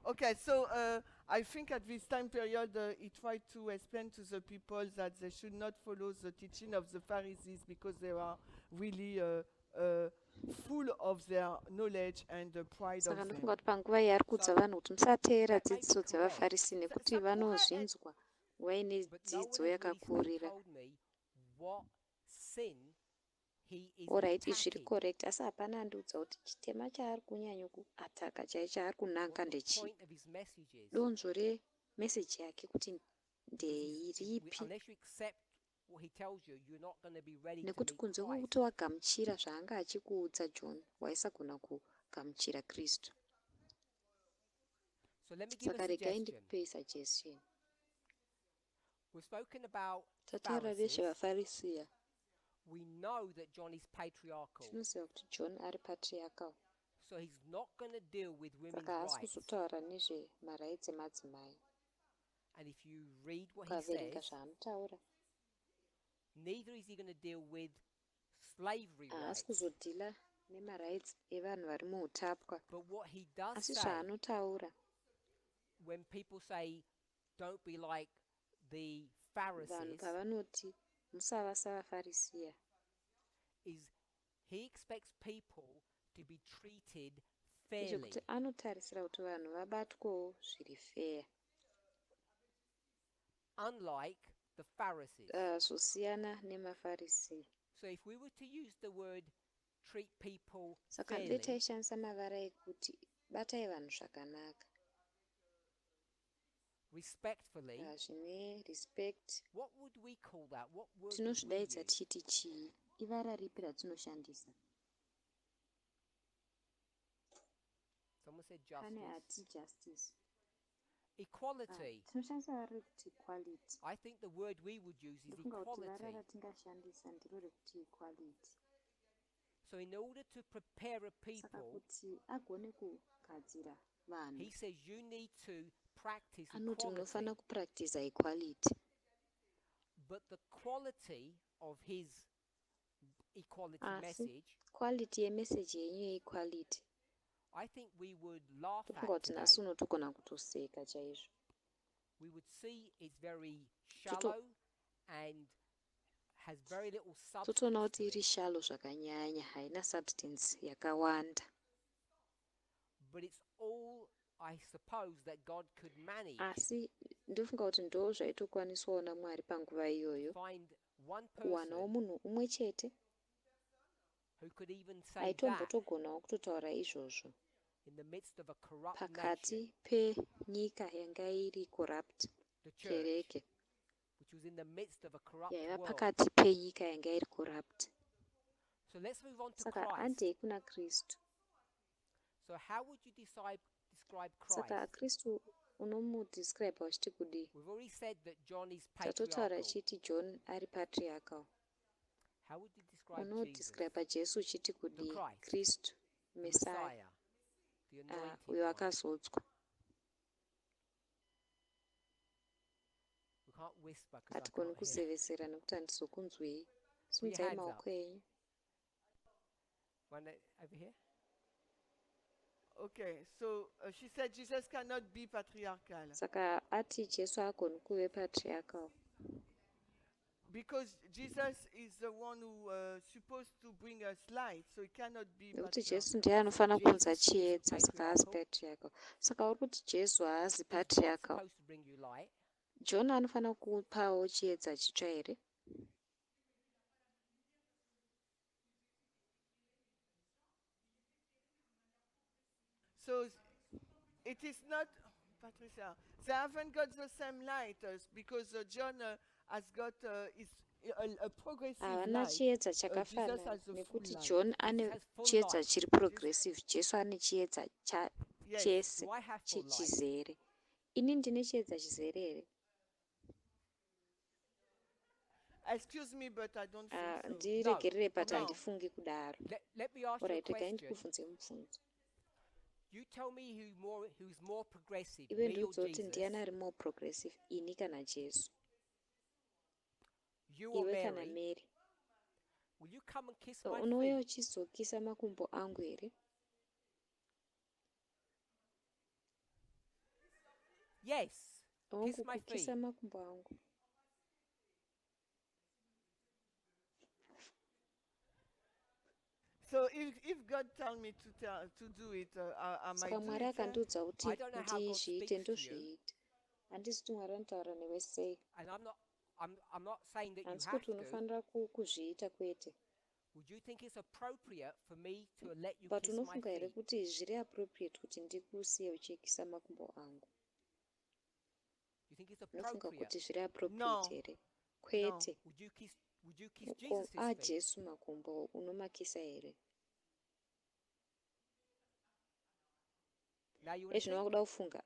Okay, so I think at this time period he tried to explain to the people that they should not follow the teaching of the Pharisees because they are really full of their knowledge and the pride of Saka them. ndofunga kuti panguva iyi ari kuudza vanhu kuti musatevera dzidziso dzevafarisi nekuti vanozvinzwa vaine But no one dzidzo has really yakakurira. told me what sin he is Alright, izvi zviri attacking. correct, asi hapana andiudza kuti chitema chaari kunyanya kuataka chaicho chaari kunanga What the ndechi. point of his message is. Donzvo remeseji yake kuti ndeiripi, Unless you accept what he tells you, you're not going to be ready to nekuti meet kunze Christ. kwokuti wagamuchira zvaanga achikuudza John waisagona kugamuchira Kristu. So let me give Saka a regai suggestion. ndikupei suggestion. We've spoken about Tataura Pharisees. nezvevafarisiya. We know that John is patriarchal, Tinoziva kuti John ari patriarchal. so he's not going to deal with women's Saka haasi rights. kuzotaura nezvemarights emadzimai. And if you read what he Ukaverenga says, zvaanotaura, neither is he going to deal with slavery haasi rights. kuzodhila nemarights evanhu vari muutapwa. But what he does Asi say, zvaanotaura, when people say, don't be like the vanhu Pharisees, pavanoti musava savafarisiya, is he expects people to be treated fairly. ndezvekuti anotarisira kuti vanhu vabatwewo zviri fair, Unlike the Pharisees. zvosiyana nemafarisiya. So if we were to use the word treat people Saka fairly, taishandisa mavara ekuti batai vanhu zvakanaka, respectfully, zvine respect. what would we call that? What word would we Tinozvidaidza use? tichiti chii? Ivara ripi ratinoshandisa? Someone said Pane justice. hati justice. Equality. Tinoshandisa vara rekuti equality. I think the word we would use is Ndofunga kuti vara equality. ratingashandisa ndiro rekuti equality. So in order to prepare a Saka people, kuti agone kugadzira vanhu, he says you need to practice anoti equality. munofana kupractiza equality. But the quality of his equality Asi message, quality yemeseji yenyu yeequality, I think we would laugh ndofunga at kuti today. nhasi unotogona kutoseka chaizvo. We would see it's very shallow and has very little Totoona substance kuti to iri it. shalo zvakanyanya, haina substance yakawanda. But it's all, I suppose, that God could manage Asi ndofunga kuti ndo zvaitokwaniswawo naMwari panguva iyoyo, find one kuwanawo person munhu umwe chete who could even say that aitombotogonawo kutotaura izvozvo in the midst of a corrupt pakati nation, penyika yanga iri corrupt, the church, kereke which was in the midst of a corrupt yaiva world. pakati penyika yanga iri corrupt. So let's move on to Saka Christ. handei kuna Kristu. So how would you describe Saka Christ? Kristu unomudescribe uchiti kudii? We've already said that John is Tatotaura patriarchal. chiti John ari patriarchal. How would you describe Jesus? Unodescribe Jesu uchiti The kudii? Christ, Kristu, the Messiah, Messiah, the anointed uyo one. akazodzwa. We can't whisper because I Hatigoni can't hear. kuzevesera nekuti handizokunzwei. Put your Simudzai hands up. maoko enyu. One over here. Okay, so she said Jesus cannot be patriarchal Saka ati Jesu hagoni kuve patriarchal. because Jesus is the one who supposed to bring us light, so he cannot be Nekuti Jesu patriarchal. ndiye anofanira Jesus kunza isn't chiedza, saka haasi patriarchal. patriarchal. Saka uri kuti Jesu haasi Is John patriarchal. supposed to bring you light? John anofanira kupawo chiedza chitsva here? So it is not, Patricia, they haven't got the same light because John has got a progressive Havana light. chiedza Jesus chakafanana has a full nekuti light. John Jesus ane has full chiedza light. chiri progressive. Jesu ane chiedza Yes. chese Do I have full light? chechizere. Ini ndine chiedza chizere here? Excuse me, but I don't think so. Ndiregerere but No. handifungi kudaro. Let me ask you a Alright, regai question. ndikubvunze mubvunzo. You tell me who's more progressive, Iwe me or ndiudze kuti Jesus? ndiani ari more progressive, ini kana Jesu? You or Iwe kana Mary? Mary? Will you come and kiss my Unouya feet? uchizokisa makumbo angu here? Yes. Kiss Awangu my feet. kukisa makumbo angu. So if God tell me to do it, I might Saka do Mwari it. akandiudza kuti I don't know how God ndizviite speaks to you. ndozviita. Handisi kuti Mwari anotaura newe sei. And I'm not saying that you Handisi have kuti to. unofanira kuzviita kwete. Would you think it's appropriate for me to let you But kiss my unofunga here feet? kuti zviri appropriate kuti ndikusiye uchikisa makumbo angu? You think it's Unofunga appropriate? kuti zviri No. appropriate here? Kwete. Would you kiss Uko Jesus' feet? Jesu makumbo unomakisa here? Now you want to Ezvino think? wakuda kufunga.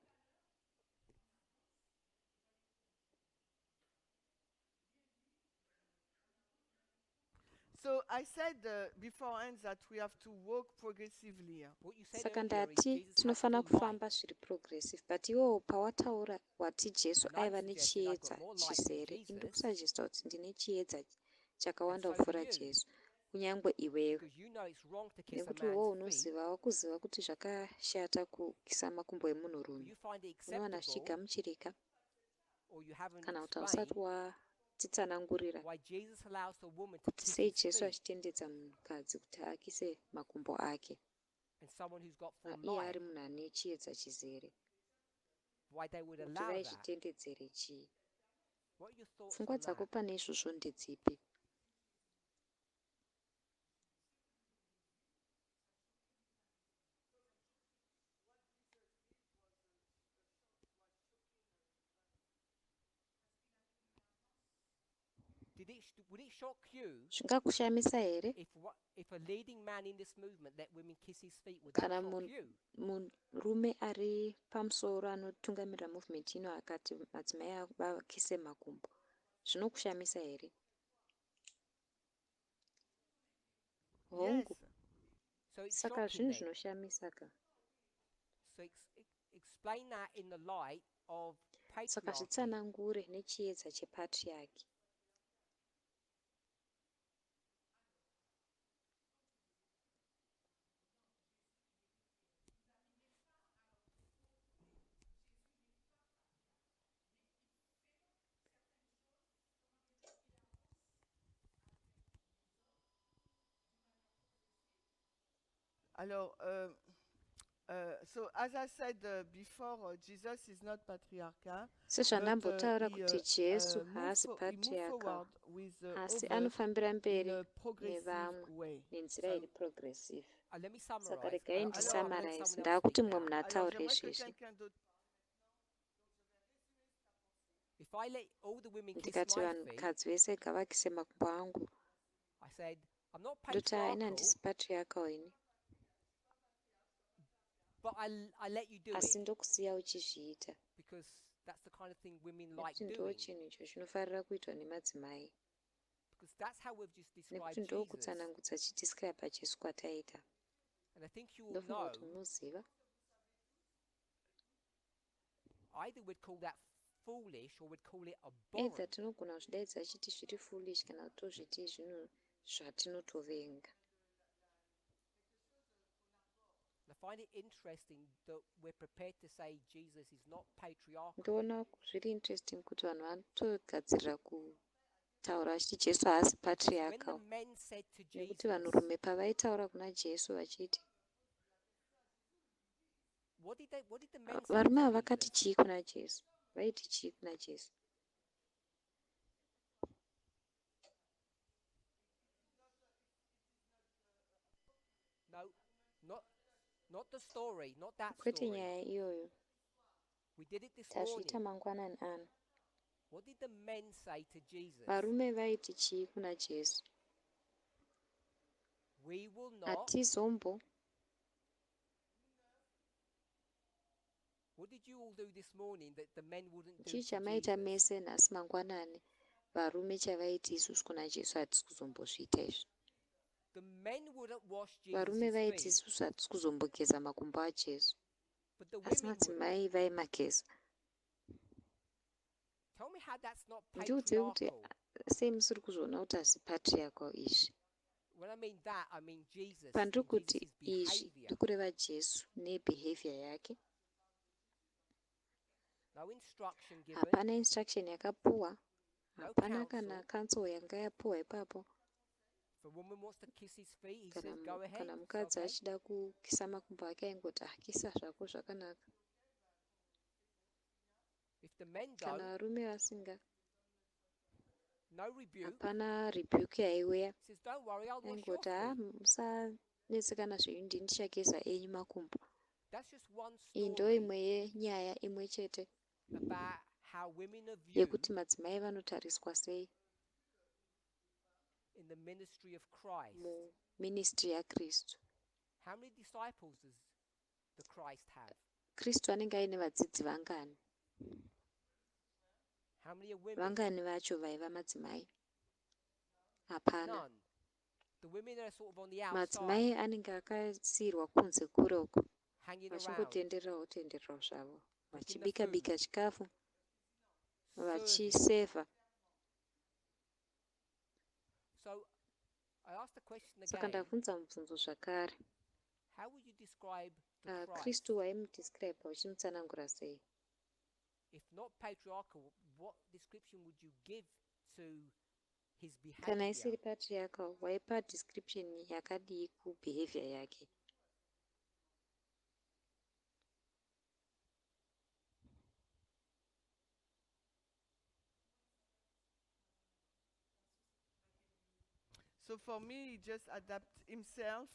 So I said beforehand that we have to walk progressively. What you said Saka earlier is ndati Jesus has tinofanira full light. kufamba zviri progressive, but iwewo pawataura wati Jesu And I'm aiva suggesting I've nechiedza got more light than chizere, Jesus. indikusagesta kuti ndine chiedza And chakawanda so do kupfuura you. Jesu, kunyangwe iwewe. Because you know it's wrong to kiss a Nekuti iwewo man's feet. wakuziva kuti zvakashata kukisa makumbo Will emunhurume. you find it Unowana acceptable, zvichigamuchirika or you haven't kana kuti hausati explained watitsanangurira why Jesus allows a woman to kuti kiss sei his Jesu feet achitendedza munhukadzi kuti akise makumbo ake, and someone who's got full iye light? ari munhu ane chiedza chizere, Why they would kuti allow that? vaizvitendedzere chii? What are your thoughts Pfungwa on dzako that? pane izvozvo ndedzipi? Would it shock you Zvingakushamisa here if a leading man in this movement let women kiss his feet? Would that kana shock you? murume ari pamusoro anotungamirira movement ino akati madzimai vakise makumbo? Zvinokushamisa here? Hongu. Yes. So it's Saka shocking zvinhu then. zvinoshamisa ka. So explain that in the light of Saka patriarchy. zvitsanangure nechiedza chepatriarchy. Alors, So as I said before, Jesus is not patriarchal, sezvandambotaura kuti jesu he haasi moved patriarchal forward with asi others anofambira in mberi a progressive nevamwe way. nenzira iri progressive. Let me Saka summarize. regai I know I've let ndisummarize, someone else ndaakuti speak mumwe now. munhu Alors, ataure j'aimerais que izvezvi. quelqu'un d'autre. If I let all the women kiss Ndikati my feet, vanhukadzi vese ngavakise makumbo angu, I said, I'm not ndoti haina patriarchal, handisi patriarchal ini, but I let you do asi it ndokusiya uchizviita because that's the kind of thing women like nekuti ndo doing. chinhu icho chinofarira kuitwa nemadzimai, Because that's how we've just described nekuti ndo Jesus. kutsanangudza chidescribe Jesu kwataita. And I think you all Ndofunga know, kuti munoziva, either we'd call that foolish or we'd call it either abhorrent. tinogona kuzvidaidza chiti zviri foolish kana kuti tozviti zvinhu zvatinotovenga. And I find it interesting that we're prepared to say Jesus is not patriarchal. Ndoona zviri interesting kuti vanhu vanotogadzirira kutaura vachiti Jesu haasi When the patriarchal, men said to nekuti Jesus, vanhurume pavaitaura kuna Jesu vachiti, what did the men say varume ava to vakati Jesus? chii kuna Jesu, vaiti chii kuna Jesu. No, not the story, not that Kwete story. nyaya iyoyo, We did it this tazviita morning. mangwanani ano. What did the men say to Jesus? Varume vaiti chii kuna Jesu, We will not. hatizombo. What did you all do this morning that the men wouldn't do Chii to chamaita Jesus? mese nhasi mangwanani, varume chavaiti isusu kuna Jesu hatisi kuzombozviita izvi. The men wouldn't wash Varume Jesus' vaiti feet, isusu hatisi kuzombogeza makumbo aJesu, but the asi women would. madzimai vaimageza. Tell me how that's not Ndiudze kuti patriarchal. sei musiri kuzviona kuti hasi patriarchal izvi. When I mean that, I mean Jesus Pandiri and kuti Jesus' izvi behavior. ndikureva Jesu nebehavior yake. No instruction given, Hapana instruction yakapuwa, no hapana kana counsel. counsel yanga yapuwa ipapo. If a woman wants to kiss his feet, he Kana says, go ahead. kana It's mukadzi okay. achida kukisa makumbo ake aingoti kisa zvako zvakanaka. If the men Kana don't, varume vasinga, no rebuke. hapana rebuke yaiuya, He says, don't worry, I'll wash your aingoti feet. musanetsekana zvenyu ndini ndichageza enyu makumbo. That's just one Iyi ndo story imwe yenyaya imwe chete about how women are viewed yekuti madzimai vanotariswa sei in the ministry of Christ. muministry yaKristu. How many disciples does the Christ have? Kristu anenge aine vadzidzi vangani? How many are women? Vangani vacho vaiva madzimai? Hapana. None. The women are sort of on the Madzimai outside, anenge akasiyirwa kunze kure uko, hanging around, vachingotendererawo tendererawo zvavo, cooking the vachibika food, bika chikafu, serving. vachiseva. So I asked the question Saka again, ndabvunza mubvunzo zvakare, how would you describe the Christ? Kristu waimudescribe uchimutsanangura sei? If not patriarchal, what description would you give to his Kana behavior? isiri patriarchal, waipa description yakadii kubehavior yake? So for me, he just adapt himself.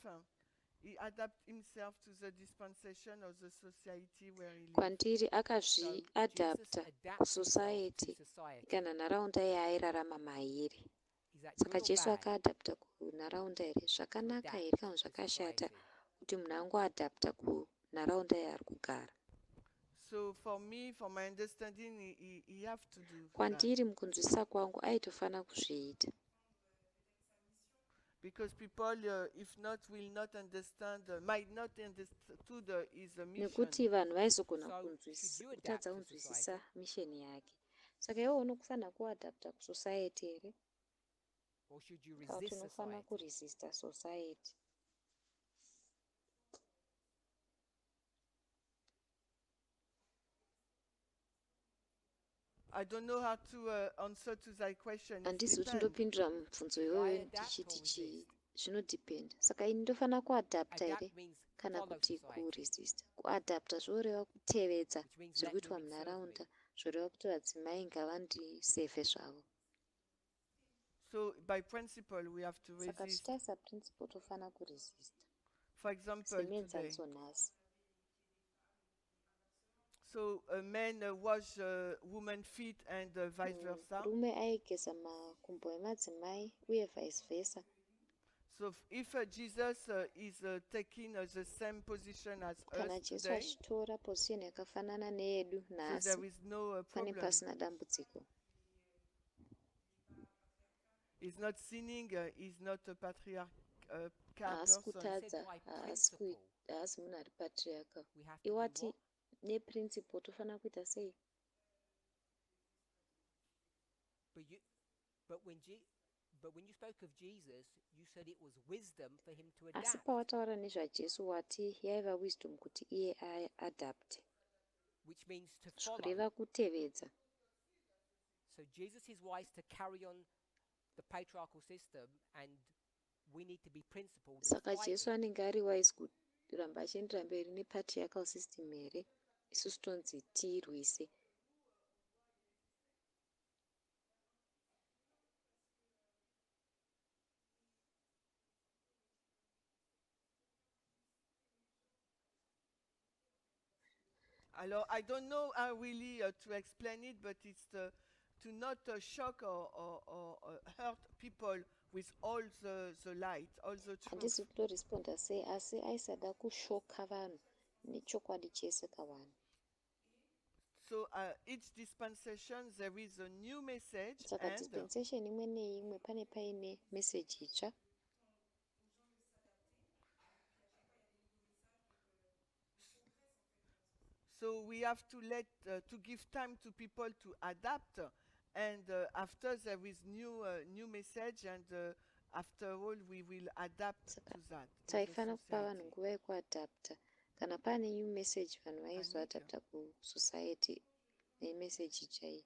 He adapt himself to the dispensation of the society where he lives. Kwandiri So Jesus akazviadapta adapts himself kusociety to society. kana nharaunda yaairarama mairi. Is that Saka good or Jesu bad akaadapta kunharaunda here, to zvakanaka adapt here kana to zvakashata society? kuti munhu angoadapta kunharaunda yaari kugara. So for me, for my understanding, he have to do that. Kwandiri mukunzwisisa kwangu aitofana kuzviita. Because people, if not, will not understand, might not understood his mission. Nekuti vanhu vaizogona So should you adapt kutadza to kunzwisisa society, misheni yake. Saka iwo unofanira kuadapta kusociety here, or should you kana kuti resist unofanira society? kuresista society? I don't know how to answer to that question. It Handisi kuti depends. ndopindura mubvunzo Why iyoyo adapt ndichiti or chii. resist? zvinodependa. Saka ini ndofana kuadapta here Adapt means kana follow kuti society, kuresista. Kuadapta zvoreva kutevedza which means zviri let kuitwa women serve munharaunda, me. zvoreva kuti vadzimai ngavandisevhe zvavo. So by principle, we have to Saka resist. tichitaisa principle tofana kuresista. For example, today, Semenzanzonhasi. so a man wash woman's feet and vice versa. Rume aigeza makumbo emadzimai uye vice versa. So if Jesus is taking the same position as Kana us Jesu today, achitora position yakafanana neyedu so nhasi, there is no pane problem. pasina dambudziko. He's not sinning. He's not a patriarchal Haasi person. kutadza, Said by haasi principle, haasi munhu ari patriarchal. we have to do Iwati what? neprinciple tofana kuita sei? But when you spoke of Jesus, you said it was wisdom for him to Asi adapt, pawataura nezvajesu wati yaiva wisdom kuti iye aadapte, which means to follow. zvoreva kutevedza. So Jesus is wise to carry on the patriarchal system, and we need to be principled and Saka fight Jesu it. anenge ari wise kuramba achiendera mberi nepatriarchal system here, isusu tonzi tirwise. Alors, I don't know how really to explain it, but it's to not shock or hurt people with all the light, all the truth. Handisi kutoresponda sei, asi aisada kushoka vanhu nechokwadi chese kavanhu. So each dispensation there is a new message, Saka and dispensation imwe neimwe pane paine message itsva. so we have to give time to people to adapt, and after there is new message, and after all we will adapt Saka to that. in the taifana kupa vanhu society. nguva yekuadapta. Kana pane new message vanhu vaizoadapta kusociety nemessage itsva iyi.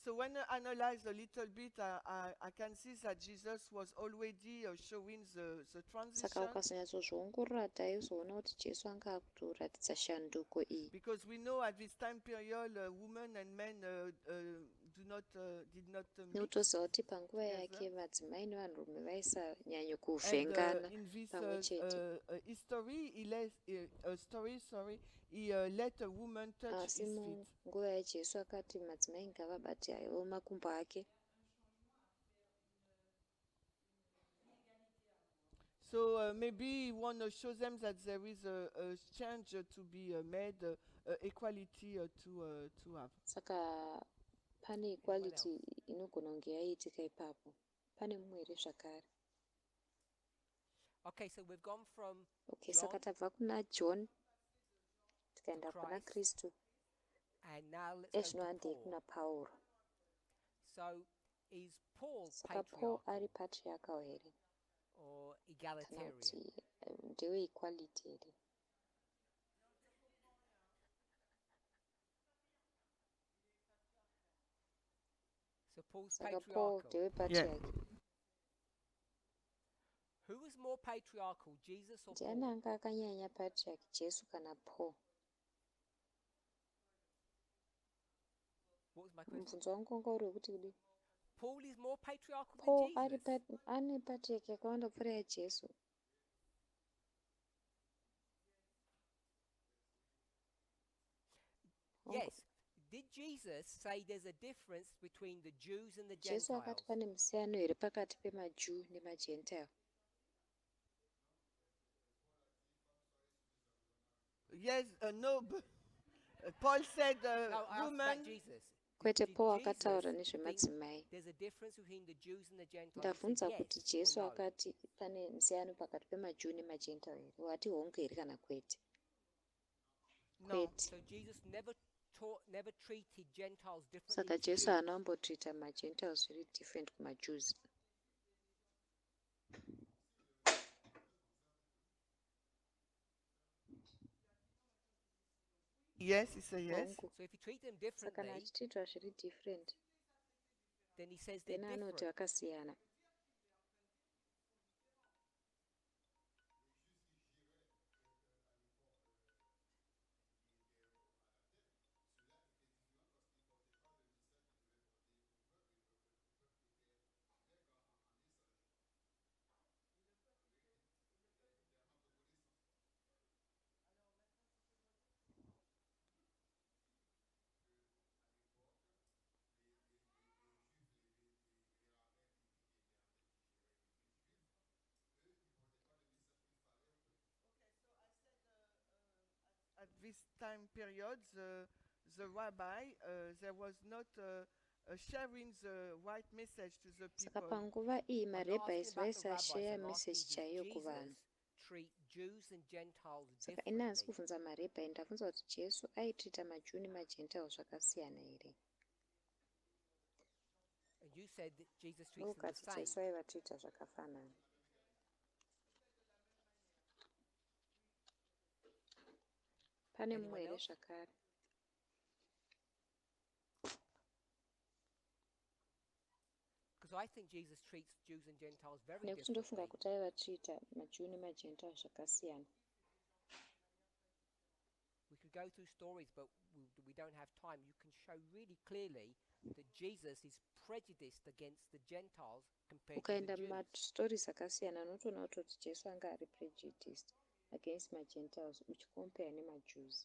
So when I analyze a little bit, I can see that Jesus was already showing the Saka transition, ukazonyatsozviongorora taizoona kuti Jesu anga akutoratidza shanduko iyi. because we know at this time period women and men did not mix. Nekutoziva kuti panguva together. yake madzimai nevanhurume vaisanyanya And kuvhengana in this pamwe chete. history, he let a woman touch Asi his feet. munguva yaJesu akati madzimai ngavabate aiwo makumbo ake. So maybe he want to show them that there is a change to be made, equality to have. Saka pane equality inogona kunge yaiitika ipapo. Pane mumwe here zvakare. Okay, so we've gone from Okay, John, saka tabva kuna John tikaenda to kuna Christ, Kristu, and now let's go ezvino to handei Paul. kuna Pauro. So is Paul Saka Paul ari patriarchal patriarchal here or kana egalitarian? kuti ndewe equality here? So Paul's Saka Paul patriarchal. ndewe patriarch. Who was more patriarchal, Jesus or Ndiani Paul? anga akanyanya patriarch, Jesu kana Paul? What was my question? Mubvunzo wangu wanga uri wekuti kudi Paul is more patriarchal Paul than Jesus. ane patriarch yakawanda kupfuura yaJesu. Yes. Did Jesus say there's a difference between the Jews and the Jesu Gentiles? akati pane musiyano here pakati pemaJew nemagentile. Yes, no, but Paul said No, I asked woman. about Jesus. Kwete Did Paul Jesus akataura think nezvemadzimai. there's a difference between the Jews and the Gentiles? He Ndabvunza said kuti yes Jesu or no. akati pane musiyano pakati pemaJew nemagentile here. Wati hongu here kana kwete? No. Kwete. So Jesus never treated Gentiles differently Saka to Jesu Jews. haana kumbotrita magentiles zviri different kumaJews. Yes, he said yes. Hongu. So if you treat them Saka kana differently, achiitwa zviri different, then he says they're then anoti different. vakasiyana. At this time period, the rabbi, there was not sharing the right message to the Saka people. panguva iyi I'm not marebhais asking about the rabbis, vaisasheya I'm asking meseji does chaiyo kuvanhu. Jesus treat Jews and Gentiles Saka ina hanzi differently? kubvunza marebhai, ndabvunza kuti Jesu aitreata maJew nemagentile zvakasiyana here. And you said that Jesus treats them the Ukati same. Jesu aivatriita zvakafanana. Pane mumwe Anyone here else? zvakare? Because I think Jesus treats Jews and Gentiles very Nekuti ndofunga differently. kuti aivatriita maJew nemagentile zvakasiyana. We could go through stories, but we don't have time. You can show really clearly that Jesus is prejudiced against the Gentiles compared to the Ukaenda Jews. mumastorizi akasiyana unotoona kuti Jesu anga ari prejudiced against magentiles uchikompare nemaJews.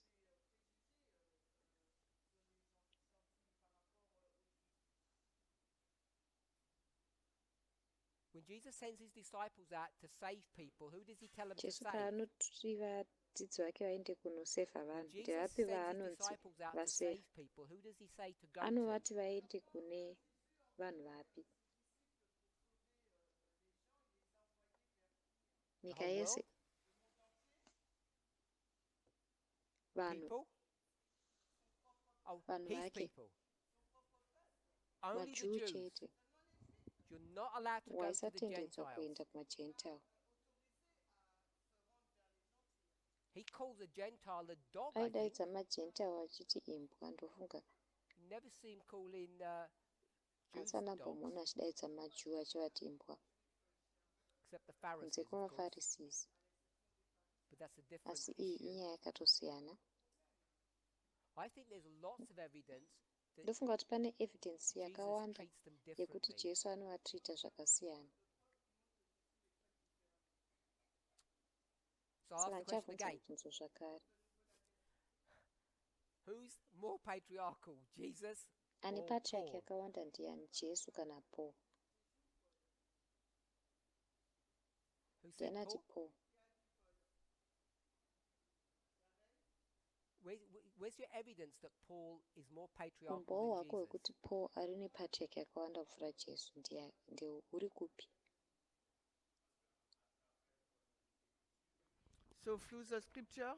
When Jesus sends his disciples out to save people, who does he tell them to Jesu save? paanoti vadzidzi vake vaende kunosevha When vanhu, Jesus ndevapi sends his vaanonzi disciples out to vasevha? save people, who does he say to go to? Anovati vaende kune vanhu vapi? The Nyika whole yese? world? Vanhu, People? Oh, vanhu his vake, people. Only the vaJew Jews. chete. You're not allowed to go to the Waisatendedzwa Gentiles. kuenda kumagentile. He calls a Gentile a dog, I think. Aidaidza magentile achiti imbwa, ndofunga. You never see him calling Jews Asi dogs, anambomuona achidaidza maJew achivati imbwa, except the kunze Pharisees, of course. kwemaFarisi. But that's a different Asi iyi issue. inyaya yakatosiyana. I think there's lots of evidence that Ndofunga kuti pane evidence Jesus yakawanda treats them yekuti differently. Jesu anovatriita zvakasiyana. So I'll Saka ask the question ndichabvunza again. mubvunzo zvakare. Who's more patriarchal, Jesus Ane or patriarch Paul? yakawanda ndiani, Jesu kana Paul? Who said Ndianati Paul? Paul. Where's your evidence that Paul is more patriarchal Umbowo than hwako Jesus? hwekuti Paul ari nepatriarch yakawanda kupfuura Jesu ndehuri kupi? So through the scripture,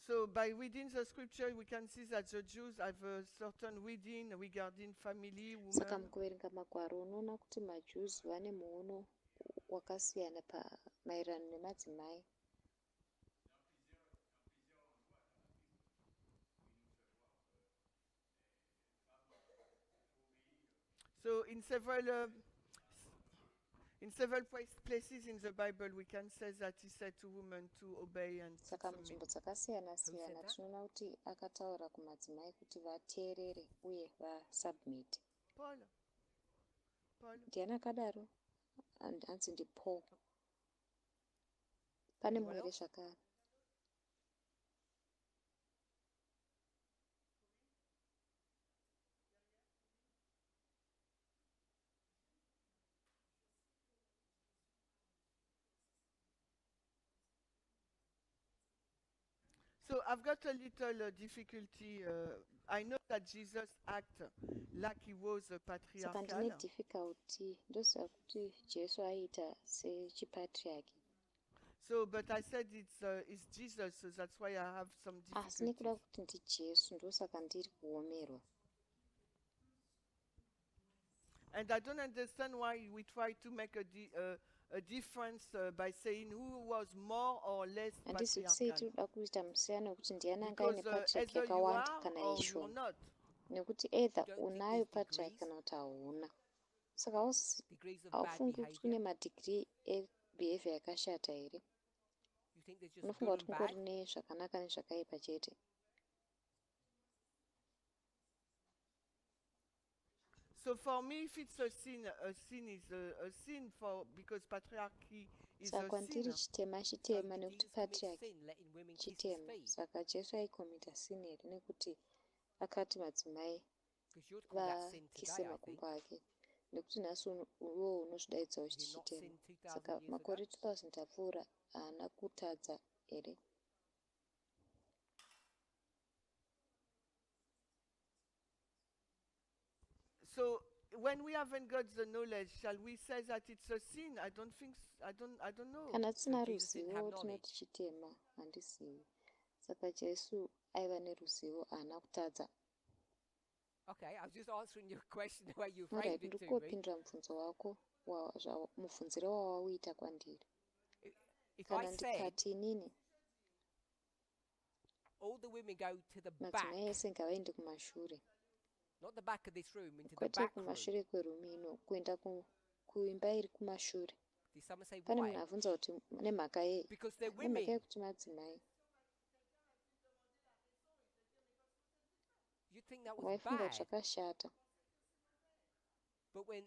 so by reading the scripture, we can see that the Jews have a certain reading regarding family, Saka women. mukuverenga magwaro unoona kuti maJews vane muono wakasiyana maererano nemadzimai. So in several places in the Bible, we can say that he said to women to obey and to Saka submit. munzvimbo dzakasiyana-siyana that? tinoona kuti akataura kumadzimai kuti vateerere uye vasubmit. Paul. Ndiani akadaro? Hanzi ndiPaul. Pane Anyone mumwe else? zvakare. So I've got a little difficulty. I know that Jesus acted like he was a Saka patriarchal. ndine difficulty. Ndoziva kuti Jesu aiita sechipatriarch. So, but I said it's Jesus, so that's why I have some Asi nekuda difficulties. kuti ndiJesu ndosaka ndiri kuomerwa. And I don't understand why we try to make a difference by saying who was more or less handisi sei patriarchal. tinoda kuita musiyano wekuti ndiani anga Because aine patriarchy either you yakawanda are kana or you're ishoma, not. nekuti either You don't think unayo there's patriarchy degrees? kana kuti hauna. Saka hausi- Degrees of bad haufungi kuti kune behavior? madigiri ebehaviour yakashata here? You think there's just Unofunga good kuti and kungori bad? nezvakanaka nezvakaipa chete? So for me, if it's a sin is a sin for because patriarchy is Saka a kwandiri sin. chitema So chitema did nekuti Jesus commit patriarchy sin letting women kiss his chitema. feet? Saka Jesu aikomita sin here nekuti akati madzimai Because you'd call that sin vakise today, I think. makumbo ake, nekuti nhasi iwo unozvidaidzawo Did he not chichitema. sin 2,000 Saka years ago? makore 2000 apfuura haana kutadza here? So when we haven't got the knowledge, shall we say that it's a sin? I don't think. I don't know. Kana tisina Jesus didn't have ruzivo tinoti knowledge. chitema, handizivi. Saka Jesu aiva neruzivo, haana kutadza. Okay, I was just answering your question the way you Alright, framed it ndiri to me. kupindura mubvunzo wako mubvunzire wawauita kwandiri. If I Kana said ndikati inini all the women go to the back, madzimai ese ngavaende kumashure, not the back of this room, into the kwete back room, kumashure kwerumu ino, kuenda kuimba iri kumashure. did someone say Pane why? munhu abvunza kuti nemhaka yei? Because they're Nemhaka women. yekuti madzimai. You'd think that was Waifunga bad. kuti zvakashata, But when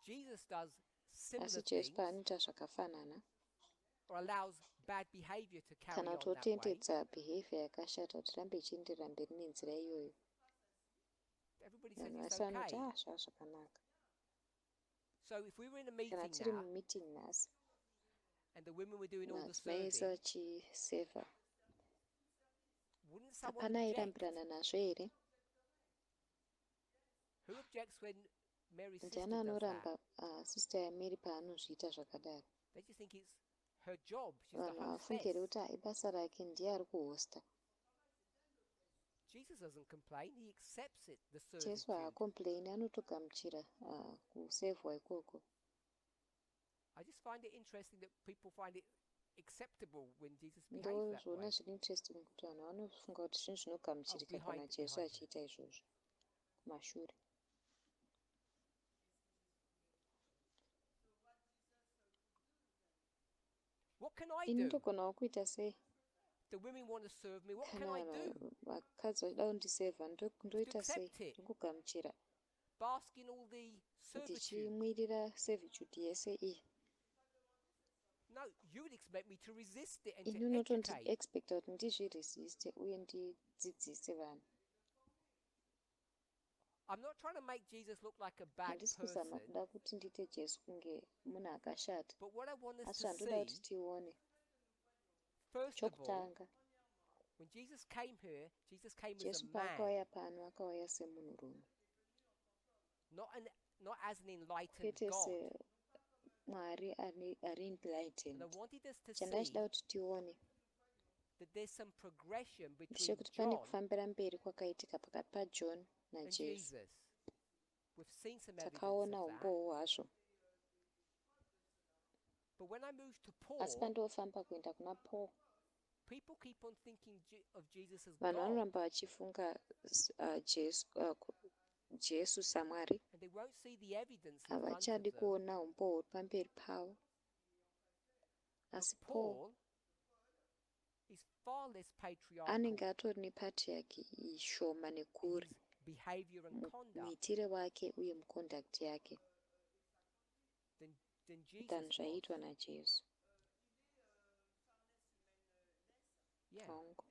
Jesus does similar asi Jesu things paanoita zvakafanana or allows bad behavior to carry kana on that way, totendedza behaviour yakashata kuti rambe ichienderera mberi nenzira iyoyo, everybody says vanhu it's vasi vanoti okay. zvava zvakanaka. So if we were in a Kana meeting tiri now mumeeting nhasi, and the women were doing all the madzimai ese serving, vachisevha, wouldn't someone hapana object? airambirana nazvo here? Who objects when Mary's sister Ndiani does anoramba that? sister yamary paanozviita zvakadaro? They just think it's her job. She's the Vanhu hostess. havafungi here kuti ibasa rake, ndiye ari kuhosta. Jesus doesn't complain. He accepts it, the Jesu servitude. haakomplaini, anotogamuchira kusevhwa ikoko. I just find it interesting that people find it acceptable when Jesus behaves that Ndozviona way. zviri interesting kuti vanhu vanofunga kuti zvinhu zvinogamuchirika kana Jesu behind you. achiita izvozvo kumashure. What can I Ini do? ndogonawo kuita sei? The women want to serve me. What can Kana I vanhu do? vakadzi vachida kundisevha, ndoita sei? accept it. Ndikugamuchira, Bask in all the servitude. ndichimwirira servitude yese iyi. No, you would expect me to resist it and Ini to unotondi educate. expecta kuti ndizviresiste uye ndidzidzise vanhu. I'm not trying to make Jesus look like a bad Handisi kuzama person, kuda kuti ndiite Jesu kunge munhu akashata, but what I want us asi to zvandoda kuti see, tione. first of all, Chokutanga, when Jesus came here, Jesus came as Jesu a man, paakauya pano akauya semunhurume, not as an enlightened kwete God. seMwari ari And enlightened. I wanted us to Chandanga see chida kuti tione that there's some progression between ndechekuti pane John kufambira mberi kwakaitika pakati paJohn and naJesu. Jesus. We've seen some evidence Takaona of that. umbowo hwazvo, But when I moved to asi Paul, pandofamba kuenda kuna Paul, people keep on thinking of Jesus as vanhu God, vanoramba vachifunga Jesu saMwari, and they won't see the evidence in front of havachadi them. kuona umbowo huri pamberi pavo. But Asi Paul Paul is far less patriarchal anenge atori nepatriarchy ishoma in nekuri his behavior and conduct muitire wake uye muconduct yake than Jesus than was. zvaiitwa naJesu. Yeah. Hongu.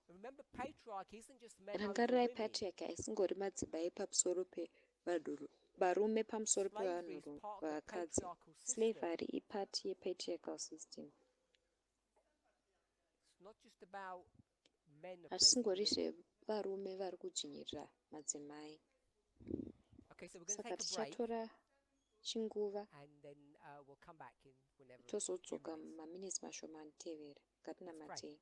Remember, patriarchy isn't just men over Rangarirai women. patriarchy haisingori madzimai pamusoro varume pamusoro Slavery is pevanhu part of the vakadzi. patriarchal system. Slavery ipart yepatriarchal system. It's not just about men Hazvisingori oppressing women. zvevarume vari kudzvinyirira madzimai. Okay, so we're going to Saka take a break, tichatora chinguva and then we'll come back in whenever. tozodzoka few minutes. maminitsi mashomani tevera. Ngatina Let's pray. matei.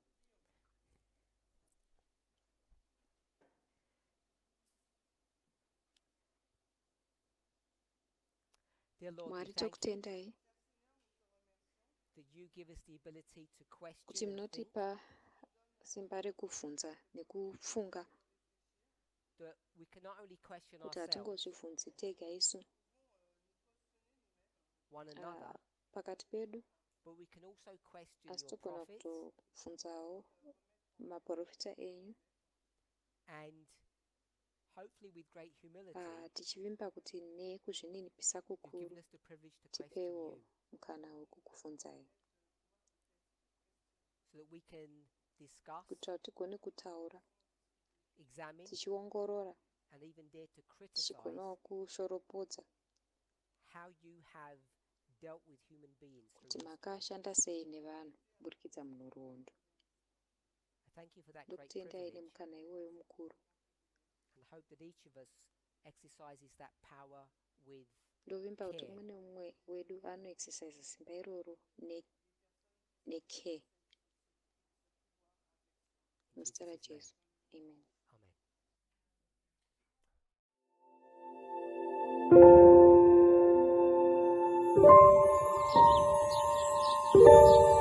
Dear Lord, we Mwari, thank you tokutendai that you give us the ability to kuti question and think, munotipa simba rekubvunza nekufunga, that we can not only question kuti ourselves, hatingozvibvunzi tega isu one another, pakati pedu, but we can also question asi your togona prophets kutobvunzawo maprofita enyu, and hopefully with great humility, tichivimba kuti nekuzvininipisa you've kukuru given us the privilege to question tipewo you mukana wekukubvunzai, so that we can discuss, kuitira kuti tigone kutaura, examine, tichiongorora, and even dare to criticize tichigonawo kushoropodza how you have dealt with human beings through kuti history. makashanda sei nevanhu kuburikidza munhoroondo. I thank you for that great Ndokutendai privilege nemukana iwoyo mukuru, and hope that each of us exercises that power with ndovimba kuti care. umwe neumwe wedu anoexercise simba iroro necare. In Muzita Jesus' name. raJesu, amen. Amen.